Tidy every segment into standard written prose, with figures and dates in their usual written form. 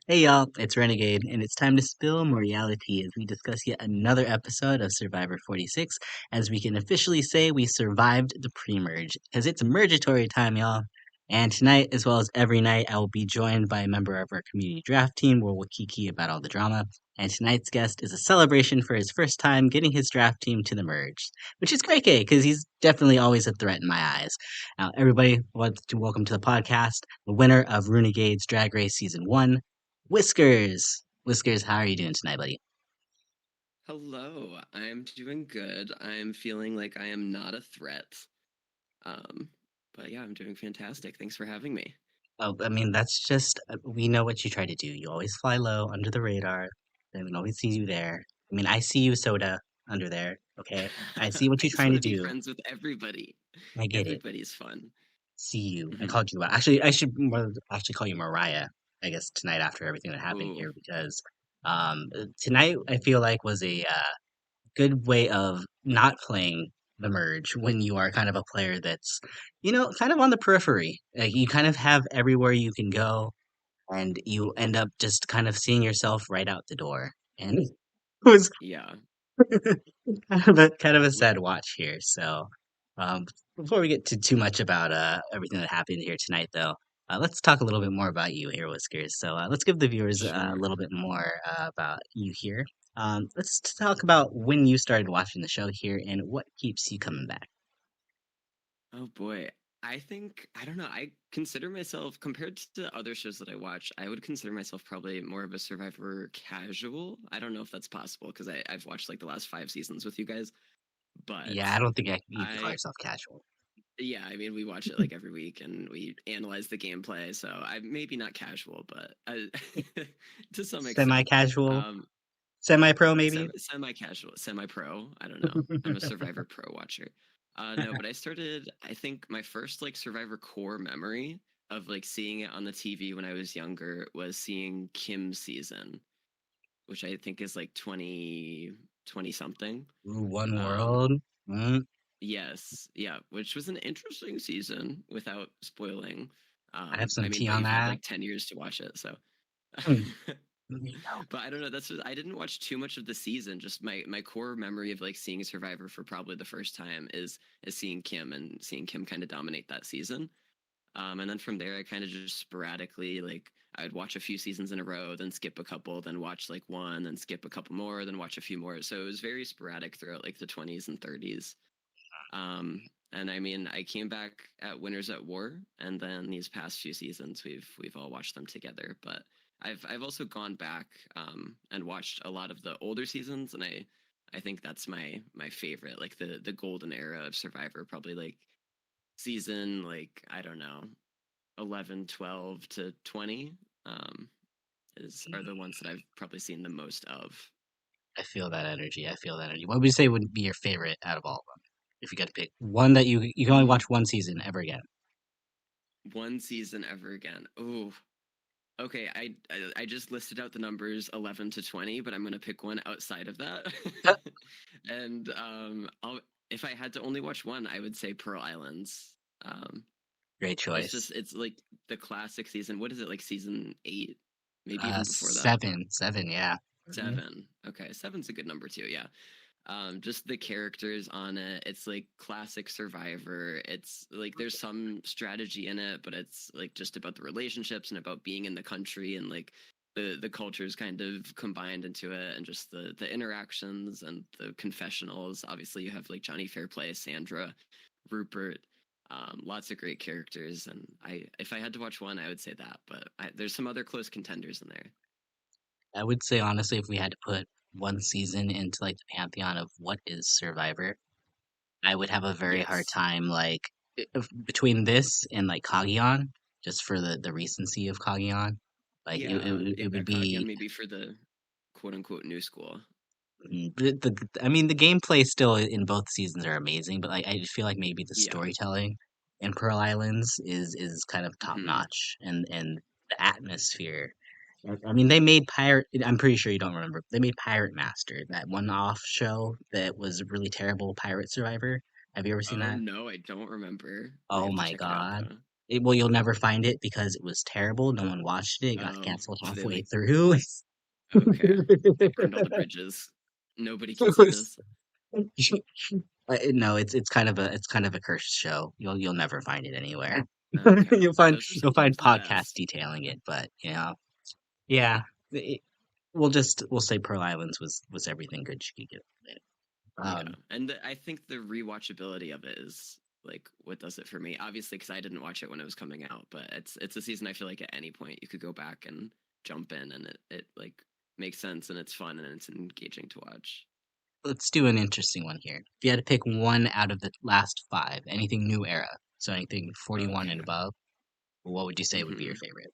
Hey y'all, it's Renegade, and it's time to spill more reality as we discuss yet another episode of Survivor 46, as we can officially say we survived the pre-merge, because it's Mergatory time, y'all. And tonight, as well as every night, I will be joined by a member of our community draft team where we'll kiki about all the drama. And tonight's guest is a celebration for his first time getting his draft team to the merge, which is great, because he's definitely always a threat in my eyes. Now, everybody, wants to welcome to the podcast the winner of RuNegade's Drag Race Season 1, Whiskers. Whiskers, how are you doing tonight, buddy? Hello, I'm doing good. I'm feeling like I am not a threat. Um, but yeah, I'm doing fantastic. Thanks for having me. Oh, I mean, that's just, we know what you try to do. You always fly low under the radar. And we always see you there. I mean, I see you, Soda, under there, okay? I see what I you're just trying want to to be do. friends with everybody. I get it. Everybody's fun. See you. I Hmm. called you out. Actually, I should more actually call you Mariah, I guess, tonight after everything that happened Ooh, here, because tonight I feel like was a good way of not playing the merge when you are kind of a player that's, kind of on the periphery. Like you kind of have everywhere you can go, and you end up just kind of seeing yourself right out the door. And it was yeah. kind of a W- sad watch here. So, um, before we get to too much about everything that happened here tonight, though, let's talk a little bit more about you here, Whiskers. So, let's give the viewers a Sure. little bit more about you here. Let's talk about when you started watching the show here and what keeps you coming back. Oh boy. I don't know. I consider myself, compared to other shows that I watch, I would consider myself probably more of a Survivor casual. I don't know if that's possible because I've watched like the last 5 seasons with you guys, but Yeah, I don't think you can call I yourself casual. Yeah, I mean, we watch it like every week and we analyze the gameplay. So I'm maybe not casual, but to some extent, Semi-casual, um, semi-pro, maybe. semi-casual, semi-pro. I don't know. I'm a Survivor Pro watcher. No, but I started. I think my first like Survivor core memory of like seeing it on the TV when I was younger was seeing Kim's season, which I think is like 20 something. Ooh, One Um, World. Mm, Yes, yeah, which was an interesting season without spoiling. I have I some mean, tea but on you've had that. like 10 years to watch it, so. Mm, no. But I don't know, I didn't watch too much of the season. Just my core memory of like seeing Survivor for probably the first time is seeing Kim and seeing Kim kind of dominate that season. And then from there I kind of just sporadically like I'd watch a few seasons in a row, then skip a couple, then watch like one, then skip a couple more, then watch a few more. So it was very sporadic throughout like the 20s and 30s. And I mean, I came back at Winners at War, and then these past few seasons, we've all watched them together. But I've also gone back and watched a lot of the older seasons, and I think that's my favorite, like the golden era of Survivor, probably like season like I don't know 11, 12 to 20 is are the ones that I've probably seen the most of. I feel that energy. I feel that energy. What would you say would be your favorite out of all of them? If you got to pick one that you can only Mm, watch one season ever again. one season ever again. Oh, okay, I just listed out the numbers 11 to 20, but I'm gonna pick one outside of that. And I'll if I had to only watch one, I would say Pearl Islands. Um, Great choice. it's like the classic season. What is it like season 8? Maybe even before that. Seven, seven, yeah. Mhm. 7. Okay, seven's a good number too. Yeah. Just the characters on it, it's like classic Survivor. It's like there's some strategy in it, but it's like just about the relationships and about being in the country and like the cultures kind of combined into it, and just the interactions and the confessionals. Obviously you have like Johnny Fairplay, Sandra, Rupert, lots of great characters. And I if I had to watch one, I would say that, but there's some other close contenders in there. I would say honestly, if we had to put one season into like the pantheon of what is Survivor, I would have a very hard Yes. time like between this and like Kagion, just for the recency of Kagion. Like it Yeah, would Kagian be maybe for the quote unquote new school. I mean the gameplay still in both seasons are amazing, but like I just feel like maybe the Yeah. storytelling in Pearl Islands is kind of top Hmm. notch, and the atmosphere. I mean, they made Pirate. I'm pretty sure you don't remember. They made Pirate Master, that one-off show that was a really terrible pirate survivor. Have you ever seen Oh that? no, I don't remember. I Oh have to my check it out God. though. Well, you'll never find it because it was terrible. No one watched it. It got Oh, canceled so they halfway like through. okay, they burned all the bridges. Nobody can see this. No, it's kind of a cursed show. You'll never find it anywhere. Okay, You'll find those are you'll find sometimes the podcasts best. detailing it, but yeah. It, we'll say Pearl Islands was everything good she could get. Yeah, Um, and I think the rewatchability of it is like what does it for me. Obviously, because I didn't watch it when it was coming out, but it's a season I feel like at any point you could go back and jump in, and it like makes sense and it's fun and it's engaging to watch. let's do an interesting one here. If you had to pick one out of the last five, anything new era, so anything 41 Okay. and above, what would you say would be your Mm-hmm. favorite?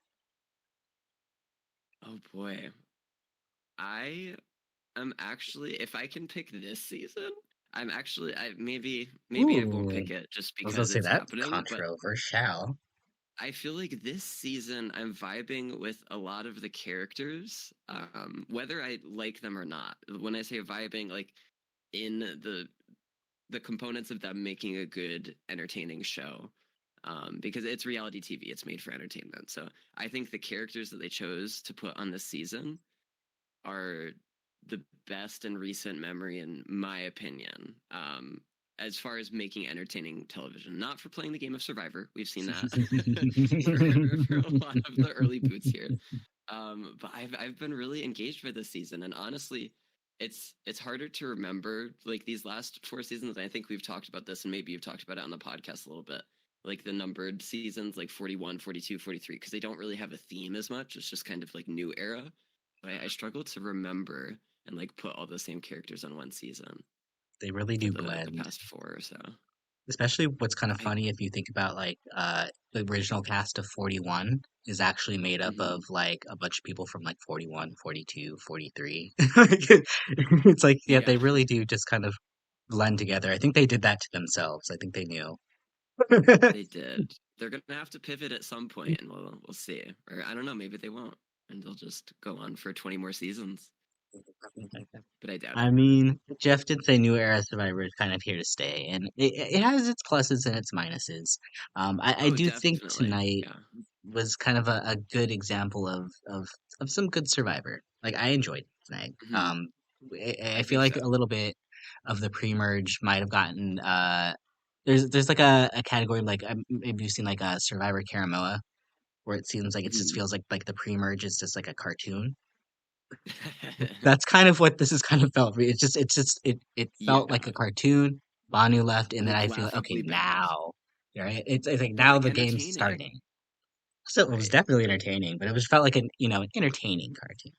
Oh boy, I am actually if I can pick this season, I'm actually I maybe I won't Ooh, pick it just I was gonna because say it's that's happening, but controversial. I feel like this season I'm vibing with a lot of the characters, whether I like them or not. When I say vibing, like in the components of them making a good, entertaining show. Because it's reality TV, it's made for entertainment. So I think the characters that they chose to put on this season are the best in recent memory, in my opinion. As far as making entertaining television, not for playing the game of Survivor. We've seen that for a lot of the early boots here. But I've been really engaged by this season, and honestly, it's harder to remember like these last four seasons. I think we've talked about this, and maybe you've talked about it on the podcast a little bit. Like the numbered seasons, like 41, 42, 43, because they don't really have a theme as much. It's just kind of like new era. I struggle to remember and like put all the same characters on one season They really for do the blend. past four or so. Especially what's kind But of funny if you think about like the original cast of 41 is actually made up mhm. of like a bunch of people from like 41, 42, 43. It's like yeah, Yeah, they really do just kind of blend together. I think they did that to themselves. I think they knew. they did. They're gonna have to pivot at some point, and we'll see. Or I don't know, maybe they won't, and they'll just go on for 20 more seasons. But I doubt I it. mean, Jeff did say New Era Survivor is kind of here to stay, and it has its pluses and its minuses. I Oh, do think definitely. tonight Yeah. was kind of a good example of some good Survivor. Like I enjoyed tonight. Hmm. I I feel think like so. a little bit of the pre-merge might have gotten there's like a category like maybe you've seen like a Survivor Karamoa where it seems like it just Hmm. feels like the pre-merge is just like a cartoon. That's kind of what this has kind of felt for me. It felt like Yeah, a cartoon. Banu left, and then like I feel like, okay, laughably bad, now, right? It's like but now like the game's entertaining. starting. So it was Right. definitely entertaining, but it was felt like an entertaining cartoon.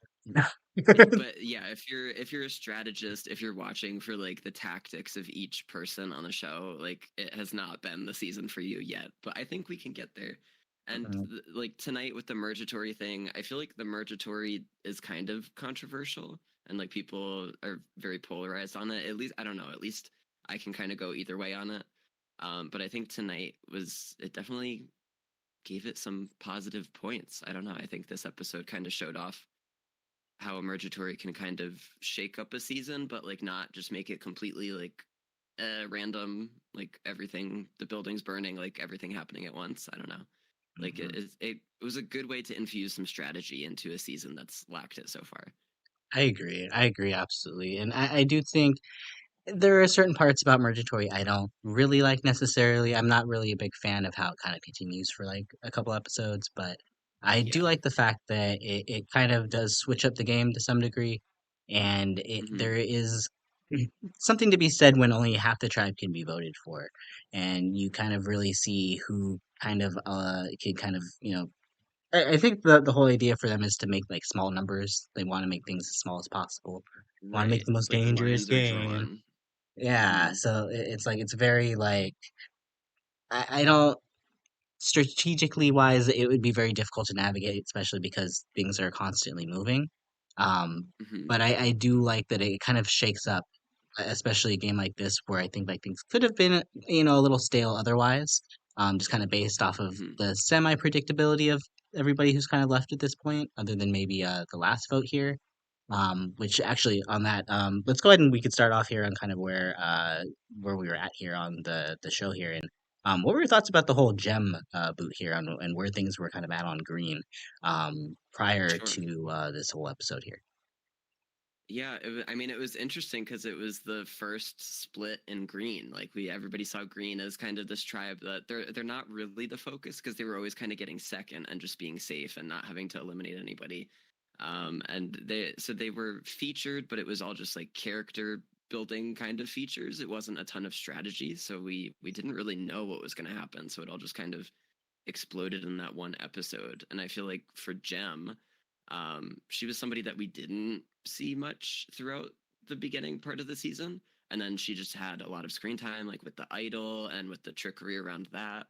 But yeah, if you're a strategist, if you're watching for like the tactics of each person on the show, like it has not been the season for you yet. But I think we can get there. And Mhm, like tonight with the Mergatory thing, I feel like the Mergatory is kind of controversial and like people are very polarized on it. At least I don't know. At least I can kind of go either way on it. But I think tonight was it definitely gave it some positive points. I don't know. I think this episode kind of showed off how a Mergatory can kind of shake up a season, but like not just make it completely like random, like everything, the buildings burning, like everything happening at once. I don't know. Like mhm. it was a good way to infuse some strategy into a season that's lacked it so far. I agree. I agree absolutely, and I do think there are certain parts about Mergatory I don't really like necessarily. I'm not really a big fan of how it kind of continues for like a couple episodes, but I do Yeah. like the fact that it kind of does switch up the game to some degree, and Hmm. there is something to be said when only half the tribe can be voted for, and you kind of really see who kind of can kind of I think the whole idea for them is to make like small numbers. They want to make things as small as possible. Want to make Right. the most Like the dangerous lines are game. drawn. Yeah, Hmm. so it's like it's very like I don't strategically wise it would be very difficult to navigate, especially because things are constantly moving. Um, Hmm. but I do like that it kind of shakes up, especially a game like this where I think like things could have been a little stale otherwise. Just kind of based off of Hmm. the semi predictability of everybody who's kind of left at this point, other than maybe the last vote here. Which actually on that, let's go ahead and we could start off here on kind of where we were at here on the show here. What were your thoughts about the whole gem boot here and where things were kind of at on green prior Sure. to this whole episode here? Yeah, I mean, it was interesting because it was the first split in green. Like everybody saw green as kind of this tribe that they're not really the focus because they were always kind of getting second and just being safe and not having to eliminate anybody. And they were featured, but it was all just like character building kind of features. It wasn't a ton of strategy, so we didn't really know what was going to happen. So it all just kind of exploded in that one episode. And I feel like for Gem, she was somebody that we didn't see much throughout the beginning part of the season. And then she just had a lot of screen time, like with the idol and with the trickery around that.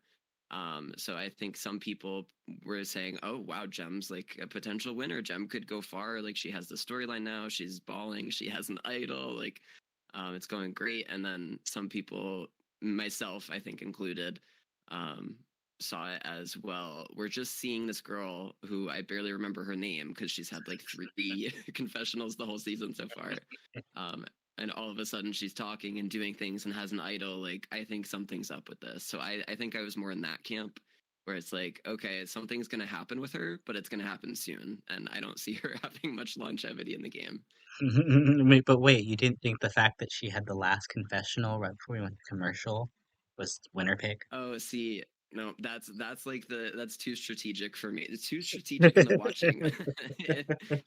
So I think some people were saying, "Oh, wow, Gem's like a potential winner. Gem could go far. Like she has the storyline now. She's balling. She has an idol. Like, it's going great." And then some people, myself, I think included, um, saw it as well. We're just seeing this girl who I barely remember her name because she's had like three confessionals the whole season so far. Um, and all of a sudden she's talking and doing things and has an idol. Like, I think something's up with this. So I think I was more in that camp where it's like, okay, something's going to happen with her, but it's going to happen soon. And I don't see her having much longevity in the game. Wait, you didn't think the fact that she had the last confessional right before we went to commercial was winner pick? Oh, see, no, that's like that's too strategic for me. It's too strategic in the watching,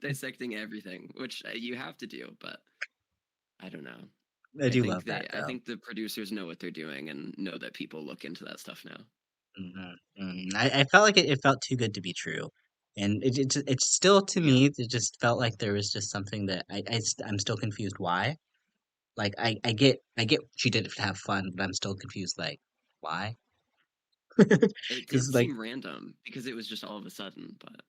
dissecting everything, which you have to do. But I don't know. I do love that I though. think the producers know what they're doing and know that people look into that stuff now. I felt like it felt too good to be true, and it's still to Yeah, me. It just felt like there was just something that I'm still confused why. Like I get she did it to have fun, but I'm still confused. Like why? it Because did like seem random because it was just all of a sudden. But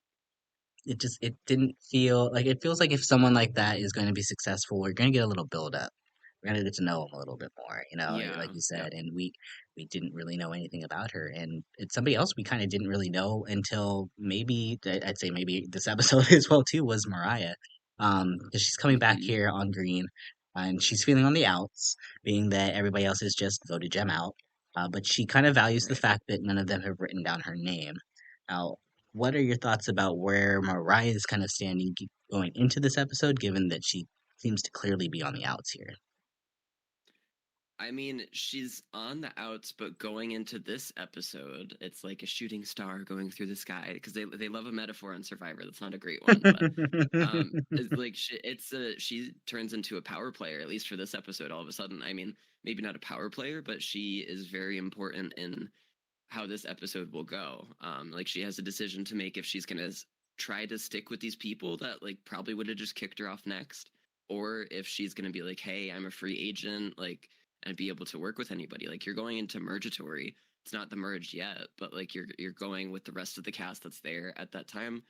it didn't feel like it feels like if someone like that is going to be successful, we're going to get a little build up. We're going to get to know him a little bit more, yeah, like you yep. said, and we didn't really know anything about her, and it's somebody else we kind of didn't really know until maybe I'd say maybe this episode as well too was Mariah, because she's coming back Hmm. here on green, and she's feeling on the outs, being that everybody else has just voted Gem out, but she kind of values the Right. fact that none of them have written down her name. Now, what are your thoughts about where Mariah is kind of standing going into this episode, given that she seems to clearly be on the outs here? I mean, she's on the outs, but going into this episode, it's like a shooting star going through the sky because they love a metaphor on Survivor. That's not a great one, but it's like she turns into a power player at least for this episode. All of a sudden, I mean, maybe not a power player, but she is very important in how this episode will go. Like she has a decision to make if she's gonna try to stick with these people that like probably would have just kicked her off next, or if she's gonna be like, hey, I'm a free agent, like, and be able to work with anybody. Like you're going into Mergatory. It's not the merge yet, but like you're going with the rest of the cast that's there at that time.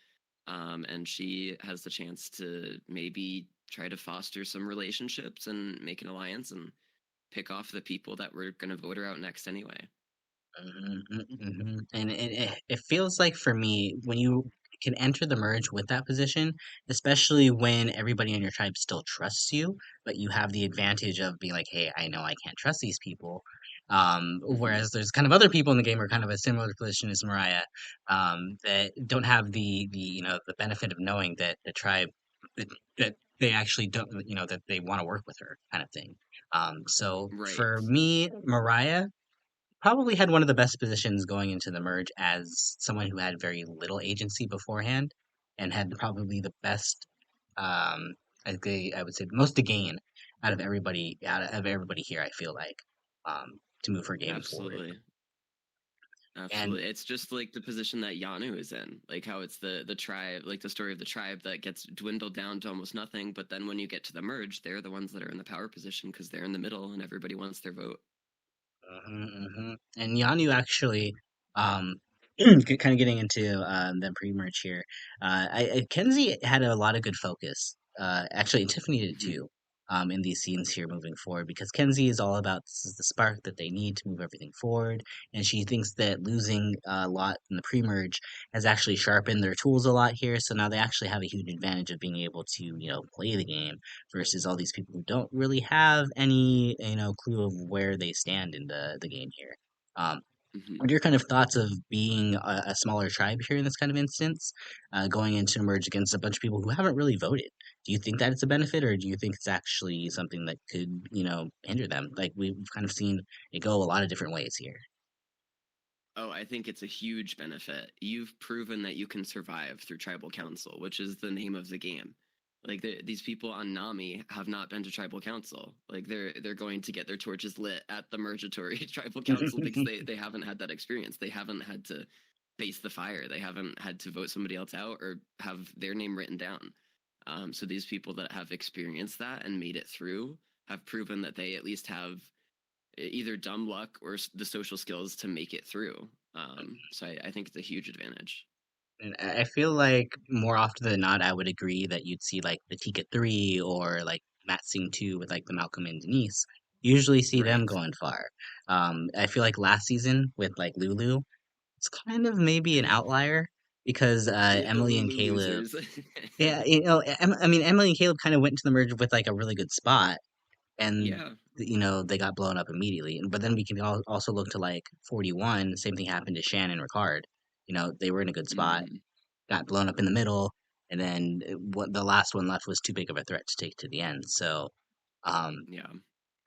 And she has the chance to maybe try to foster some relationships and make an alliance and pick off the people that were going to vote her out next anyway. And it feels like for me, when you can enter the merge with that position, especially when everybody in your tribe still trusts you, but you have the advantage of being like, hey, I know I can't trust these people. Hmm. Whereas there's kind of other people in the game who are kind of a similar position as Mariah, that don't have the benefit of knowing that the tribe that, that they actually don't, that they want to work with her kind of thing. So Right. for me, Mariah probably had one of the best positions going into the merge as someone who had very little agency beforehand and had probably the best um I would say most to gain out of everybody here, I feel like, to move her game forward. Absolutely. And Absolutely. It's just like the position that Yanu is in. Like how it's the tribe, like the story of the tribe that gets dwindled down to almost nothing, but then when you get to the merge, they're the ones that are in the power position because they're in the middle and everybody wants their vote. And Yanu actually, um, kind of getting into the pre-merge here. Kenzie had a lot of good focus. Actually, and Tiffany did Hmm. too. In these scenes here moving forward, because Kenzie is all about this is the spark that they need to move everything forward, and she thinks that losing a lot in the pre-merge has actually sharpened their tools a lot here. So now they actually have a huge advantage of being able to, play the game versus all these people who don't really have any clue of where they stand in the game here. Hmm. What are your kind of thoughts of being a smaller tribe here in this kind of instance, going into merge against a bunch of people who haven't really voted? Do you think that it's a benefit, or do you think it's actually something that could, hinder them? Like we've kind of seen it go a lot of different ways here. Oh, I think it's a huge benefit. You've proven that you can survive through tribal council, which is the name of the game. Like these people on Nami have not been to tribal council. Like they're going to get their torches lit at the Mergatory tribal council because they haven't had that experience. They haven't had to face the fire. They haven't had to vote somebody else out or have their name written down. So these people that have experienced that and made it through have proven that they at least have either dumb luck or the social skills to make it through. So I think it's a huge advantage. And I feel like more often than not, I would agree that you'd see like the Tika 3 or like Matt Sing 2 with like the Malcolm and Denise. Usually see them Right. going far. I feel like last season with like Lulu, it's kind of maybe an outlier because The Emily and Lulu Caleb, losers. yeah, I mean, Emily and Caleb kind of went to the merge with like a really good spot, and Yeah. they got blown up immediately. But then we can also look to like 41. Same thing happened to Shannon and Ricard. They were in a good spot, Hmm. got blown up in the middle, and then what the last one left was too big of a threat to take to the end. So um, Yeah.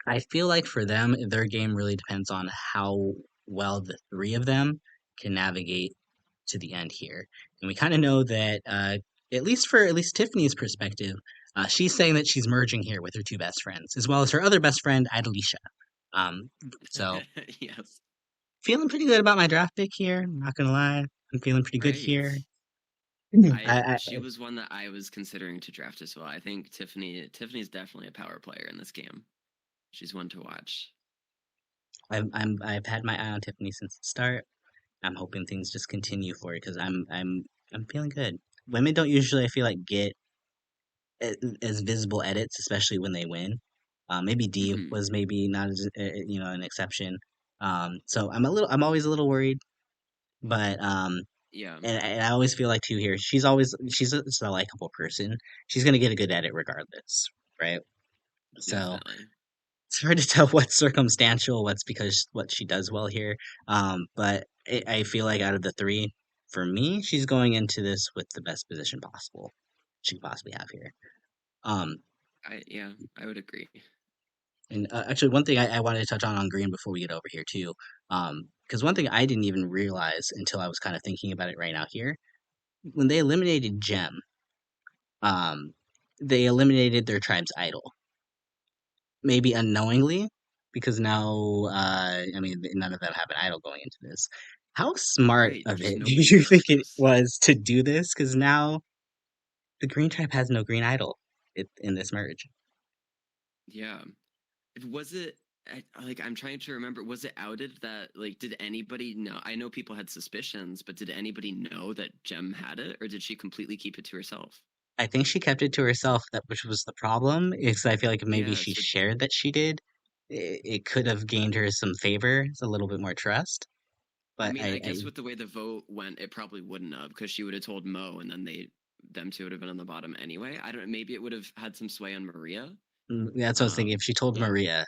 I feel like for them, their game really depends on how well the three of them can navigate to the end here. And we kind of know that, at least Tiffany's perspective, she's saying that she's merging here with her two best friends, as well as her other best friend, Adelisha. Um, so Yes. feeling pretty good about my draft pick here. I'm not gonna lie, I'm feeling pretty good Right. here. She was one that I was considering to draft as well. I think Tiffany's definitely a power player in this game. She's one to watch. I've had my eye on Tiffany since the start. I'm hoping things just continue for it because I'm feeling good. Women don't usually, I feel like, get as visible edits, especially when they win. Maybe D Hmm. was maybe not as an exception. So I'm always a little worried, but Yeah. and I always feel like too here, she's a likable person. She's gonna get a good edit regardless, right? So Definitely. it's hard to tell what's circumstantial, what's because what she does well here. But I feel like out of the three, for me, she's going into this with the best position possible she could possibly have here. Um, I would agree. and actually, one thing I wanted to touch on Green before we get over here too, because one thing I didn't even realize until I was kind of thinking about it right now here, when they eliminated Gem, um, they eliminated their tribe's idol, maybe unknowingly, because now, I mean, none of them have an idol going into this. How smart Right. of Just it do nobody you think knows it this. was to do this? Because now the Green tribe has no green idol in this merge. Yeah. Was it like I'm trying to remember, was it outed that like did anybody know? I know people had suspicions, but did anybody know that Jem had it, or did she completely keep it to herself? I think she kept it to herself, that which was the problem. Is I feel like if maybe Yeah, she so shared that she did, it could have gained her some favor, a little bit more trust. I But mean, I guess with the way the vote went, it probably wouldn't have because she would have told Mo, and then them two would have been on the bottom anyway. I don't know. Maybe it would have had some sway on Maria. that's what I was thinking. If she told But Maria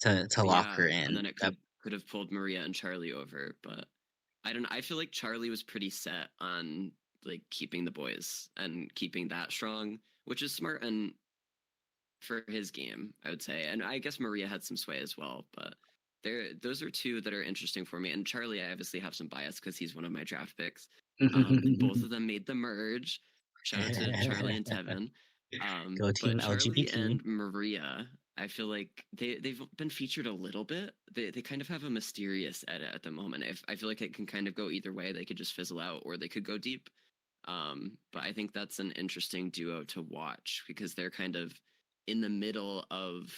to lock yeah, her and in, then it could have pulled Maria and Charlie over. But I don't. I feel like Charlie was pretty set on like keeping the boys and keeping that strong, which is smart and for his game, I would say. And I guess Maria had some sway as well, but those are two that are interesting for me. And Charlie, I obviously have some bias because he's one of my draft picks. And both of them made the merge. Shout out to Charlie and Tevin. go But team Charlie LGBT. and Maria, I feel like they've been featured a little bit. They kind of have a mysterious edit at the moment. If I feel like it can kind of go either way. They could just fizzle out or they could go deep. But I think that's an interesting duo to watch because they're kind of in the middle of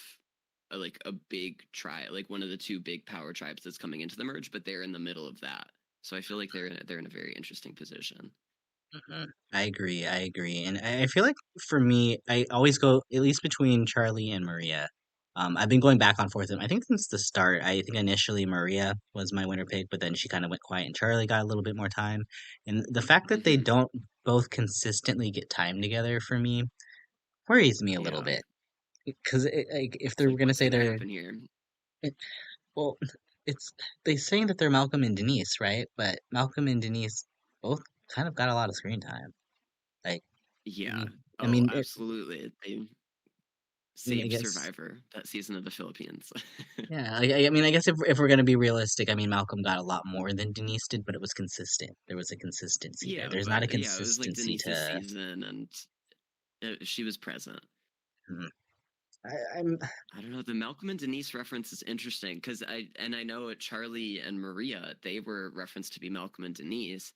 like a big tribe, like one of the two big power tribes that's coming into the merge, but they're in the middle of that. So I feel like they're in a very interesting position. Mhm. I agree. I agree. And I feel like for me, I always go at least between Charlie and Maria. I've been going back and forth with them. I think since the start, I think initially Maria was my winner pick, but then she kind of went quiet and Charlie got a little bit more time. And the fact that they Hmm. don't both consistently get time together for me worries me a little Yeah, bit. Because like, if it's they're like going to what's say gonna they're, happen here? it, well, it's they saying that they're Malcolm and Denise, right? But Malcolm and Denise both kind of got a lot of screen time. Like, Yeah. y- I Oh, mean, absolutely. They I saved guess, Survivor that season of the Philippines. yeah. I mean, I guess if we're gonna be realistic, I mean, Malcolm got a lot more than Denise did, but it was consistent. There was a consistency there. Yeah, There's not a but yeah, it was like consistency Denise's to. season, and she was present. Hmm, I'm. I don't know. The Malcolm and Denise reference is interesting because I know Charlie and Maria, they were referenced to be Malcolm and Denise,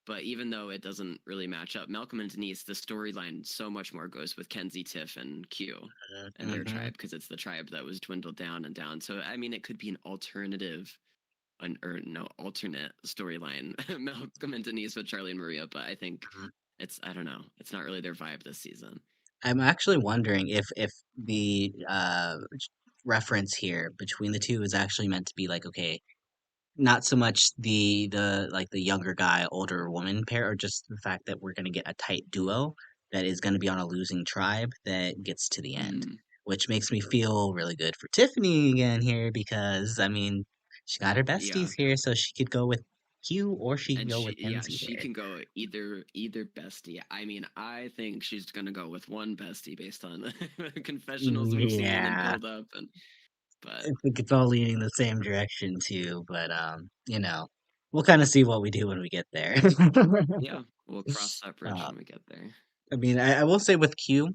but even though it doesn't really match up, Malcolm and Denise, the storyline so much more goes with Kenzie, Tiff, and Q and their Hmm. tribe because it's the tribe that was dwindled down and down. So I mean, it could be an alternative, or no, alternate storyline, Malcolm and Denise with Charlie and Maria. But I think I don't know, it's not really their vibe this season. I'm actually wondering if the reference here between the two is actually meant to be like, okay, not so much the like the younger guy, older woman pair, or just the fact that we're gonna get a tight duo that is gonna be on a losing tribe that gets to the end, Mm, which makes me feel really good for Tiffany again here because I mean she got her yeah. besties here, so she could go with Q or she could And go with yeah, Kenzie she here. can go either bestie. I mean, I think she's gonna go with one bestie based on the confessionals we've seen and Yeah, build up, and but I think it's all leaning the same direction too, but we'll kind of see what we do when we get there. yeah, we'll cross that bridge uh, when we get there. I mean, I will say with Q,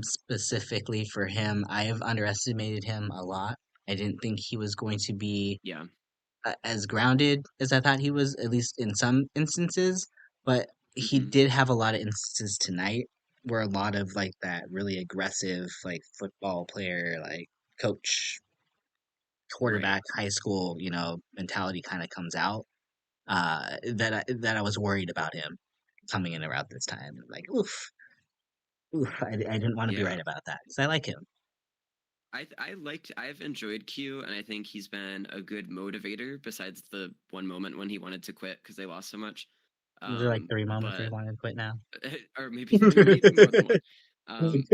specifically for him, I have underestimated him a lot. I didn't think he was going to be Yeah. as grounded as I thought he was, at least in some instances. But he Hmm. did have a lot of instances tonight where a lot of like that really aggressive, like football player, like coach, Right. quarterback, high school, mentality kind of comes out. That I was worried about him coming in around this time. Like, oof. Oof, I didn't want to be Yeah. right about that because I like him. I've enjoyed Q, and I think he's been a good motivator. Besides the one moment when he wanted to quit because they lost so much, Was there like three moments where he but wanted to quit now? or maybe more than one. But I think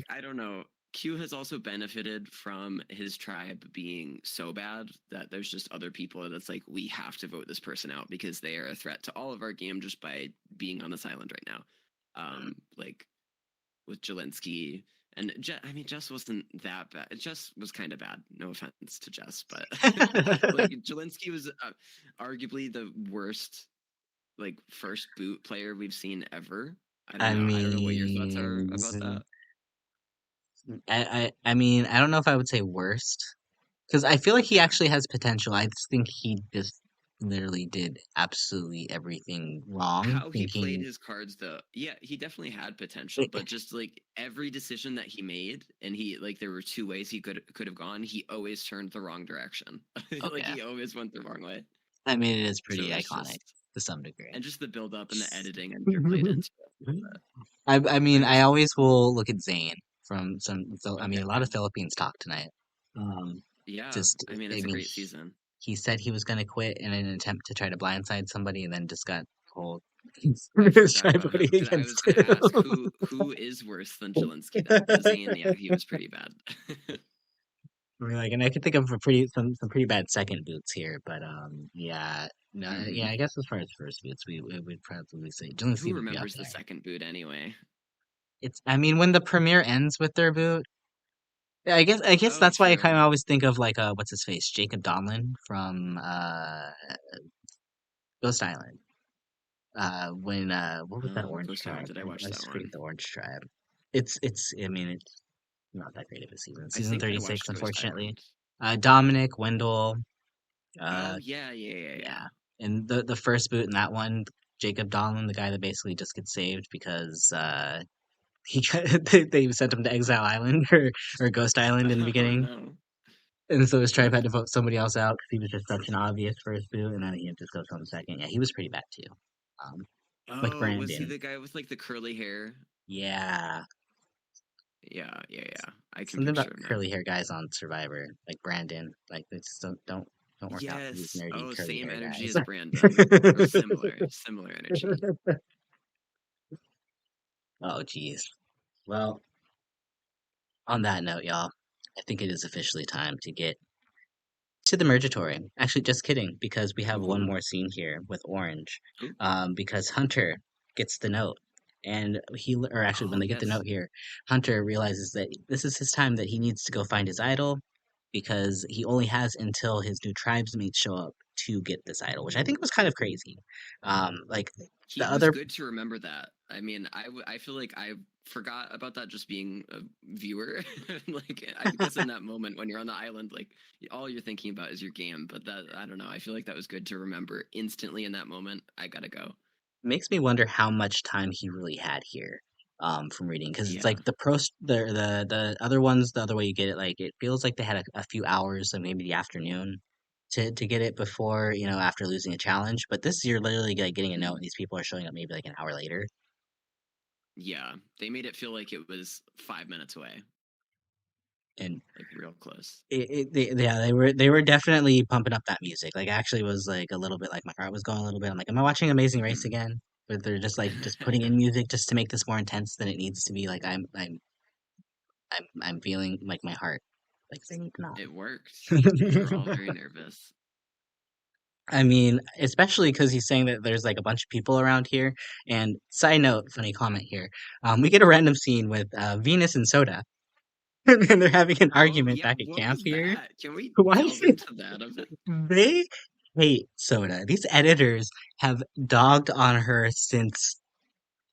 I don't know. Q has also benefited from his tribe being so bad that there's just other people that's like we have to vote this person out because they are a threat to all of our game just by being on this island right now. Like with Jelinski and I mean Jess wasn't that bad. Jess was kind of bad. No offense to Jess, but like Jelinski was arguably the worst like first boot player we've seen ever. I don't I know. I don't know what your thoughts are mean, about that. I mean, I don't know if I would say worst because I feel like he Okay. actually has potential. I just think he just literally did absolutely everything wrong, How he played thinking his cards though. Yeah, he definitely had potential, like, but just like every decision that he made and he like there were two ways he could have gone, he always turned the wrong direction. Like okay. he always went the wrong way. I mean, it is So pretty it's iconic just to some degree. and just the build up and the editing I'm sure played into it. But I mean, I I just always will look at Zayn from I mean, a lot okay. of Philippines talk tonight. Um, Yeah, just, I mean I it's a mean, great season. he said he was going to quit in an attempt to try to blindside somebody, and then just got told I his forgot tribe about him voting because I was against gonna him. ask who is worse than Jelinski then. But Zayn, yeah, he was pretty bad. I mean, like, and I could think of some pretty bad second boots here, but yeah, no, yeah, Hmm. I guess as far as first boots, we would probably say Zelensky Who would be up remembers the there. second boot anyway? I mean, when the premiere ends with their boot, yeah, I guess Oh, that's why I true. kind of always think of like what's his face, Jacob Donlin from Ghost Island. When what was that Oh, orange Ghost Island. tribe? Did I I watch always that forget one? the orange tribe. It's I mean it's not that great of a season. I Season think I 36, watched Ghost unfortunately. Island. Dominic, Wendell, Oh uh yeah, yeah, yeah, yeah. yeah. And the first boot in that one, Jacob Donlin, the guy that basically just gets saved because they sent him to Exile Island or Ghost Island in the Oh beginning. no. And so his tribe had to vote somebody else out because he was just such an obvious first boot, and then he just goes home second. Yeah, he was pretty bad too. Um, like Oh, was he Brandon. the guy with like the curly hair? Yeah, Yeah, yeah, yeah. I can something about picture him now. curly hair guys on Survivor, like Brandon. Like they just don't work out for these Yes. nerdy Oh, curly same hair energy guys. as Brandon, or similar energy. Oh, geez. Well, on that note, y'all, I think it is officially time to get To the Mergatory. Actually, just kidding, because we have one Ooh, more scene here with Orange. ooh. Because Hunter gets the note, and or actually, when Oh they get the yes. note here, Hunter realizes that this is his time that he needs to go find his idol, because he only has until his new tribesmates show up to get this idol, which I think was kind of crazy. Like He the was other good to remember that. I mean, I feel like I forgot about that just being a viewer. Like, I guess in that moment when you're on the island, like all you're thinking about is your game. But that I don't know. I feel like that was good to remember instantly in that moment. I gotta go. makes me wonder how much time he really had here from reading, because it's Yeah. like the other ones, the other way you get it, like it feels like they had a few hours, so maybe the afternoon to get it before, after losing a challenge. But this, you're literally like getting a note Mhm. and these people are showing up maybe like an hour later. Yeah. They made it feel like it was 5 minutes away, And like real close. yeah, they were definitely pumping up that music. Like, actually was like a little bit, like my heart was going a little bit. I'm like, am I watching Amazing Race Hmm. again? But they're just putting in music just to make this more intense than it needs to be. Like, I'm feeling like my heart like singing now. It worked. We were all very nervous. I mean, especially because he's saying that there's like a bunch of people around here. And side note, funny comment here. We get a random scene with Venus and Soda, and they're having an Oh argument yeah, back at what camp was here. that? Can we Why is delve it? into that a bit? They hate Soda. These editors have dogged on her since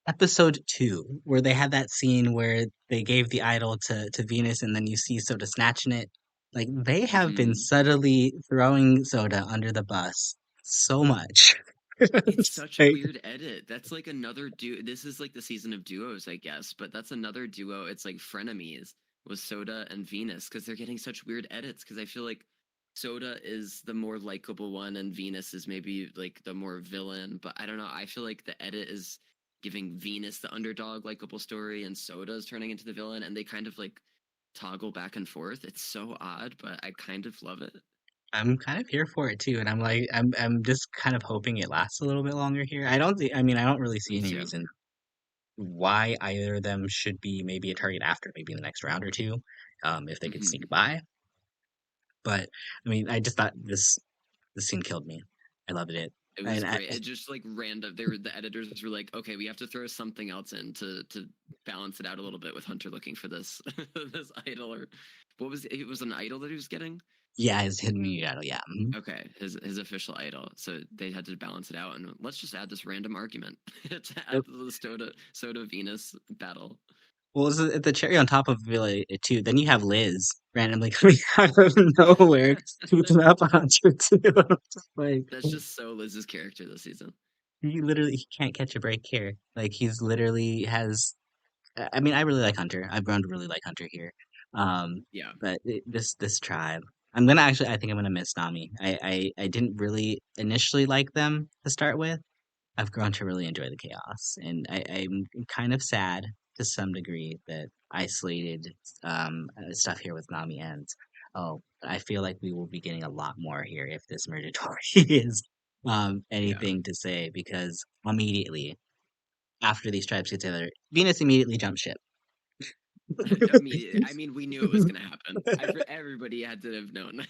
episode 2, where they had that scene where they gave the idol to Venus, and then you see Soda snatching it. Like, they have been Hmm. subtly throwing Soda under the bus so much. It's It's such a like, weird edit. That's like another duo. This is like the season of duos, I guess, but that's another duo. It's like frenemies with Soda and Venus because they're getting such weird edits. Because I feel like Soda is the more likable one and Venus is maybe like the more villain. But I don't know. I feel like the edit is giving Venus the underdog likable story and Soda is turning into the villain, and they kind of like toggle back and forth. It's so odd, but I kind of love it. I'm kind of here for it too, and I'm just kind of hoping it lasts a little bit longer here. I don't really see Me any too. reason why either of them should be maybe a target after maybe in the next round or two, if they could sneak Hmm. by. But I mean, I just thought this scene killed me. I loved it, It was and great. It just like random. They were the editors were like, okay, we have to throw something else in to balance it out a little bit with Hunter looking for this this idol or what was it? It was an idol that he was getting. yeah, his hidden media idol, yeah. Okay, his official idol. So they had to balance it out, and let's just add this random argument to add Yep. to the Soda Venus battle. Well, it's the cherry on top of really it too. Then you have Liz randomly coming out of nowhere, switching up on Hunter too. I'm just like, That's just so Liz's character this season. he can't catch a break here. Like, he's literally has. I mean, I really like Hunter. I've grown to really like Hunter here. Um, Yeah. but this tribe, I think I'm gonna miss Nami. I didn't really initially like them to start with. I've grown to really enjoy the chaos, and I'm kind of sad to some degree that isolated stuff here with Nami ends. Oh, I feel like we will be getting a lot more here if this Mergatory is Yeah. anything to say, because immediately after these tribes get together, Venus immediately jumps ship. Immediately. I mean, we knew it was going to happen. Everybody had to have known.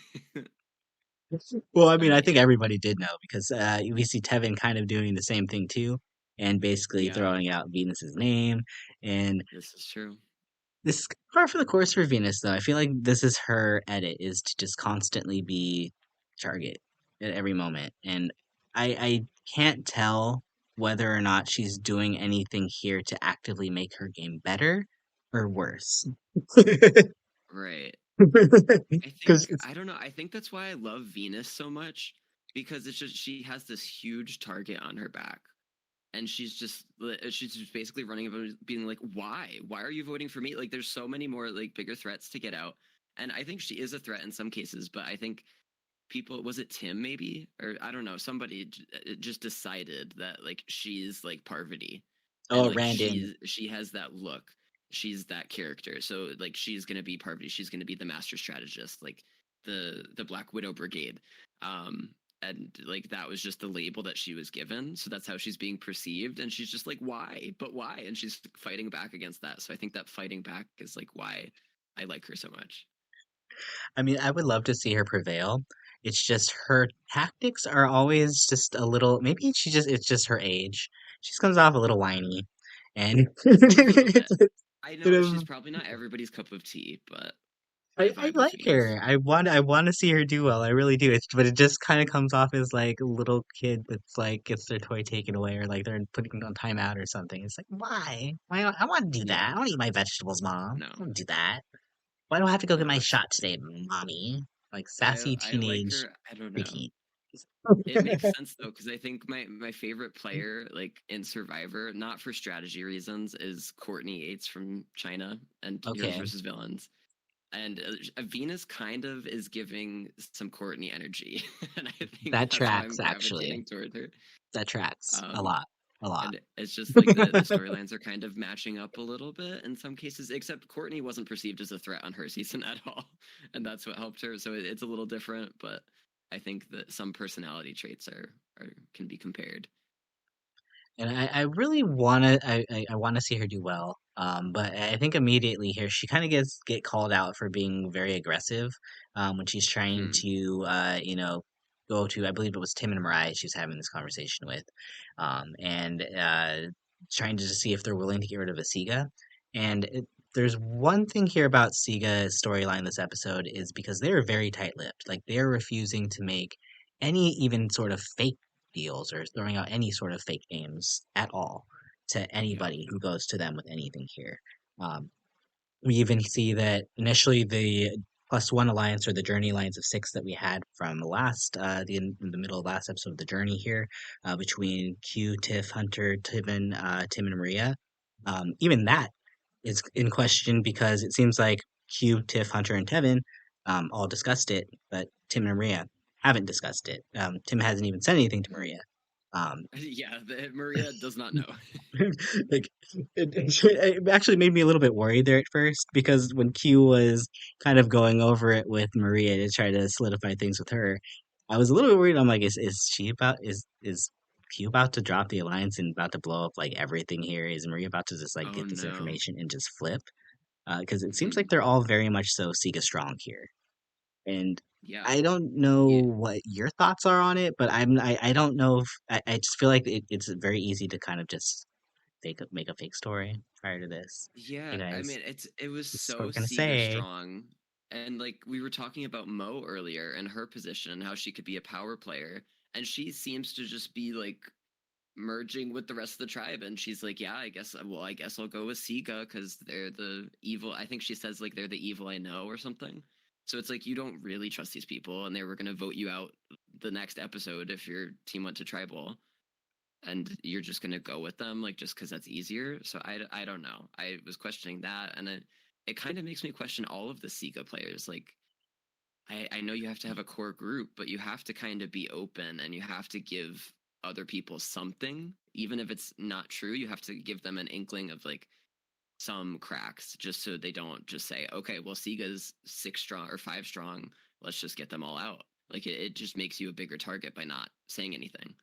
Well, I mean, I think Yeah. everybody did know, because we see Tevin kind of doing the same thing too, and basically Yeah. throwing out Venus's name. And This is true. this is par for the course for Venus, though. I feel like this is her edit, is to just constantly be target at every moment, and I can't tell whether or not she's doing anything here to actively make her game better or worse. Right. I Because think it's I don't know. I think that's why I love Venus so much because it's just she has this huge target on her back. And she's just basically running about being like, why are you voting for me? Like there's so many more like bigger threats to get out, and I think she is a threat in some cases, but I think people, was it Tim maybe, or I don't know, somebody just decided that like she's like Parvati, and oh, like Randon. she has that look, she's that character, so like she's gonna be Parvati, she's gonna be the master strategist, like the Black Widow Brigade. um and like that was just the label that she was given, so that's how she's being perceived, and she's just like, why, and she's fighting back against that. So I think that fighting back is like why I like her so much. I mean, I would love to see her prevail, It's just her tactics are always just a little. Maybe it's just her age. She just comes off a little whiny, and A little bit. it's I sort know she's of. probably not everybody's cup of tea, but I I vibe with like Venus. her. I want to see her do well. I really do. But it just kind of comes off as like a little kid that's like gets their toy taken away or like they're putting it on timeout or something. It's like why? Why? I want to do Yeah, that. I want to eat my vegetables, mom. no, I want to do that. Why do I have to go get no, my it's shot today, mommy? Like I sassy I like teenage her. I don't know. preteen. It makes sense though, because I think my favorite player, like in Survivor, not for strategy reasons, is Courtney Yates from China and Heroes Okay, versus Villains. And Venus kind of is giving some Courtney energy, and I think that that's why tracks I'm actually. gravitating toward her. That tracks a Um, lot, a lot. and it's just like the storylines are kind of matching up a little bit in some cases. Except Courtney wasn't perceived as a threat on her season at all, and that's what helped her. So it's a little different, but I think that some personality traits are can be compared. And I really wanna I wanna see her do well. But I think immediately here she kind of get called out for being very aggressive when she's trying Hmm. to go to I believe it was Tim and Mariah she was having this conversation with, and trying to just see if they're willing to get rid of a Siga. And there's one thing here about Siga's storyline this episode is because they're very tight-lipped. Like they're refusing to make any even sort of fake deals or throwing out any sort of fake names at all to Yeah. anybody who goes to them with anything here. Um, we even see that initially the +1 alliance or the Journey alliance of six that we had from in the middle of last episode of the Journey here between Q, Tiff, Hunter, Tim, and Maria. Even that is in question because it seems like Q, Tiff, Hunter, and Tevin all discussed it, but Tim and Maria haven't discussed it. Tim hasn't even said anything to Maria. Um, Yeah, Maria does not know. like it actually made me a little bit worried there at first because when Q was kind of going over it with Maria to try to solidify things with her, I was a little bit worried. I'm like, is she about is Q about to drop the alliance and about to blow up like everything here? Is Maria about to just like Oh get this no. information and just flip? Because it seems Hmm. like they're all very much so Sega strong here. And Yeah. I don't know Yeah. what your thoughts are on it, but I don't know if I just feel like it's very easy to kind of just make a fake story prior to this. Hey Yeah, I guys, mean it was this is what so we're gonna Siga say. strong. And like we were talking about Mo earlier and her position and how she could be a power player. And she seems to just be like merging with the rest of the tribe. And she's like, yeah, I guess I'll go with Siga because they're the evil. I think she says like they're the evil I know or something. So it's like you don't really trust these people, and they were gonna vote you out the next episode if your team went to tribal, and you're just gonna go with them like just because that's easier. So I don't know. I was questioning that, and it kind of makes me question all of the Siga players. Like I know you have to have a core group, but you have to kind of be open and you have to give other people something, even if it's not true. You have to give them an inkling of like some cracks, just so they don't just say, okay, well, Siga's 6 strong or 5 strong. Let's just get them all out. Like it just makes you a bigger target by not saying anything.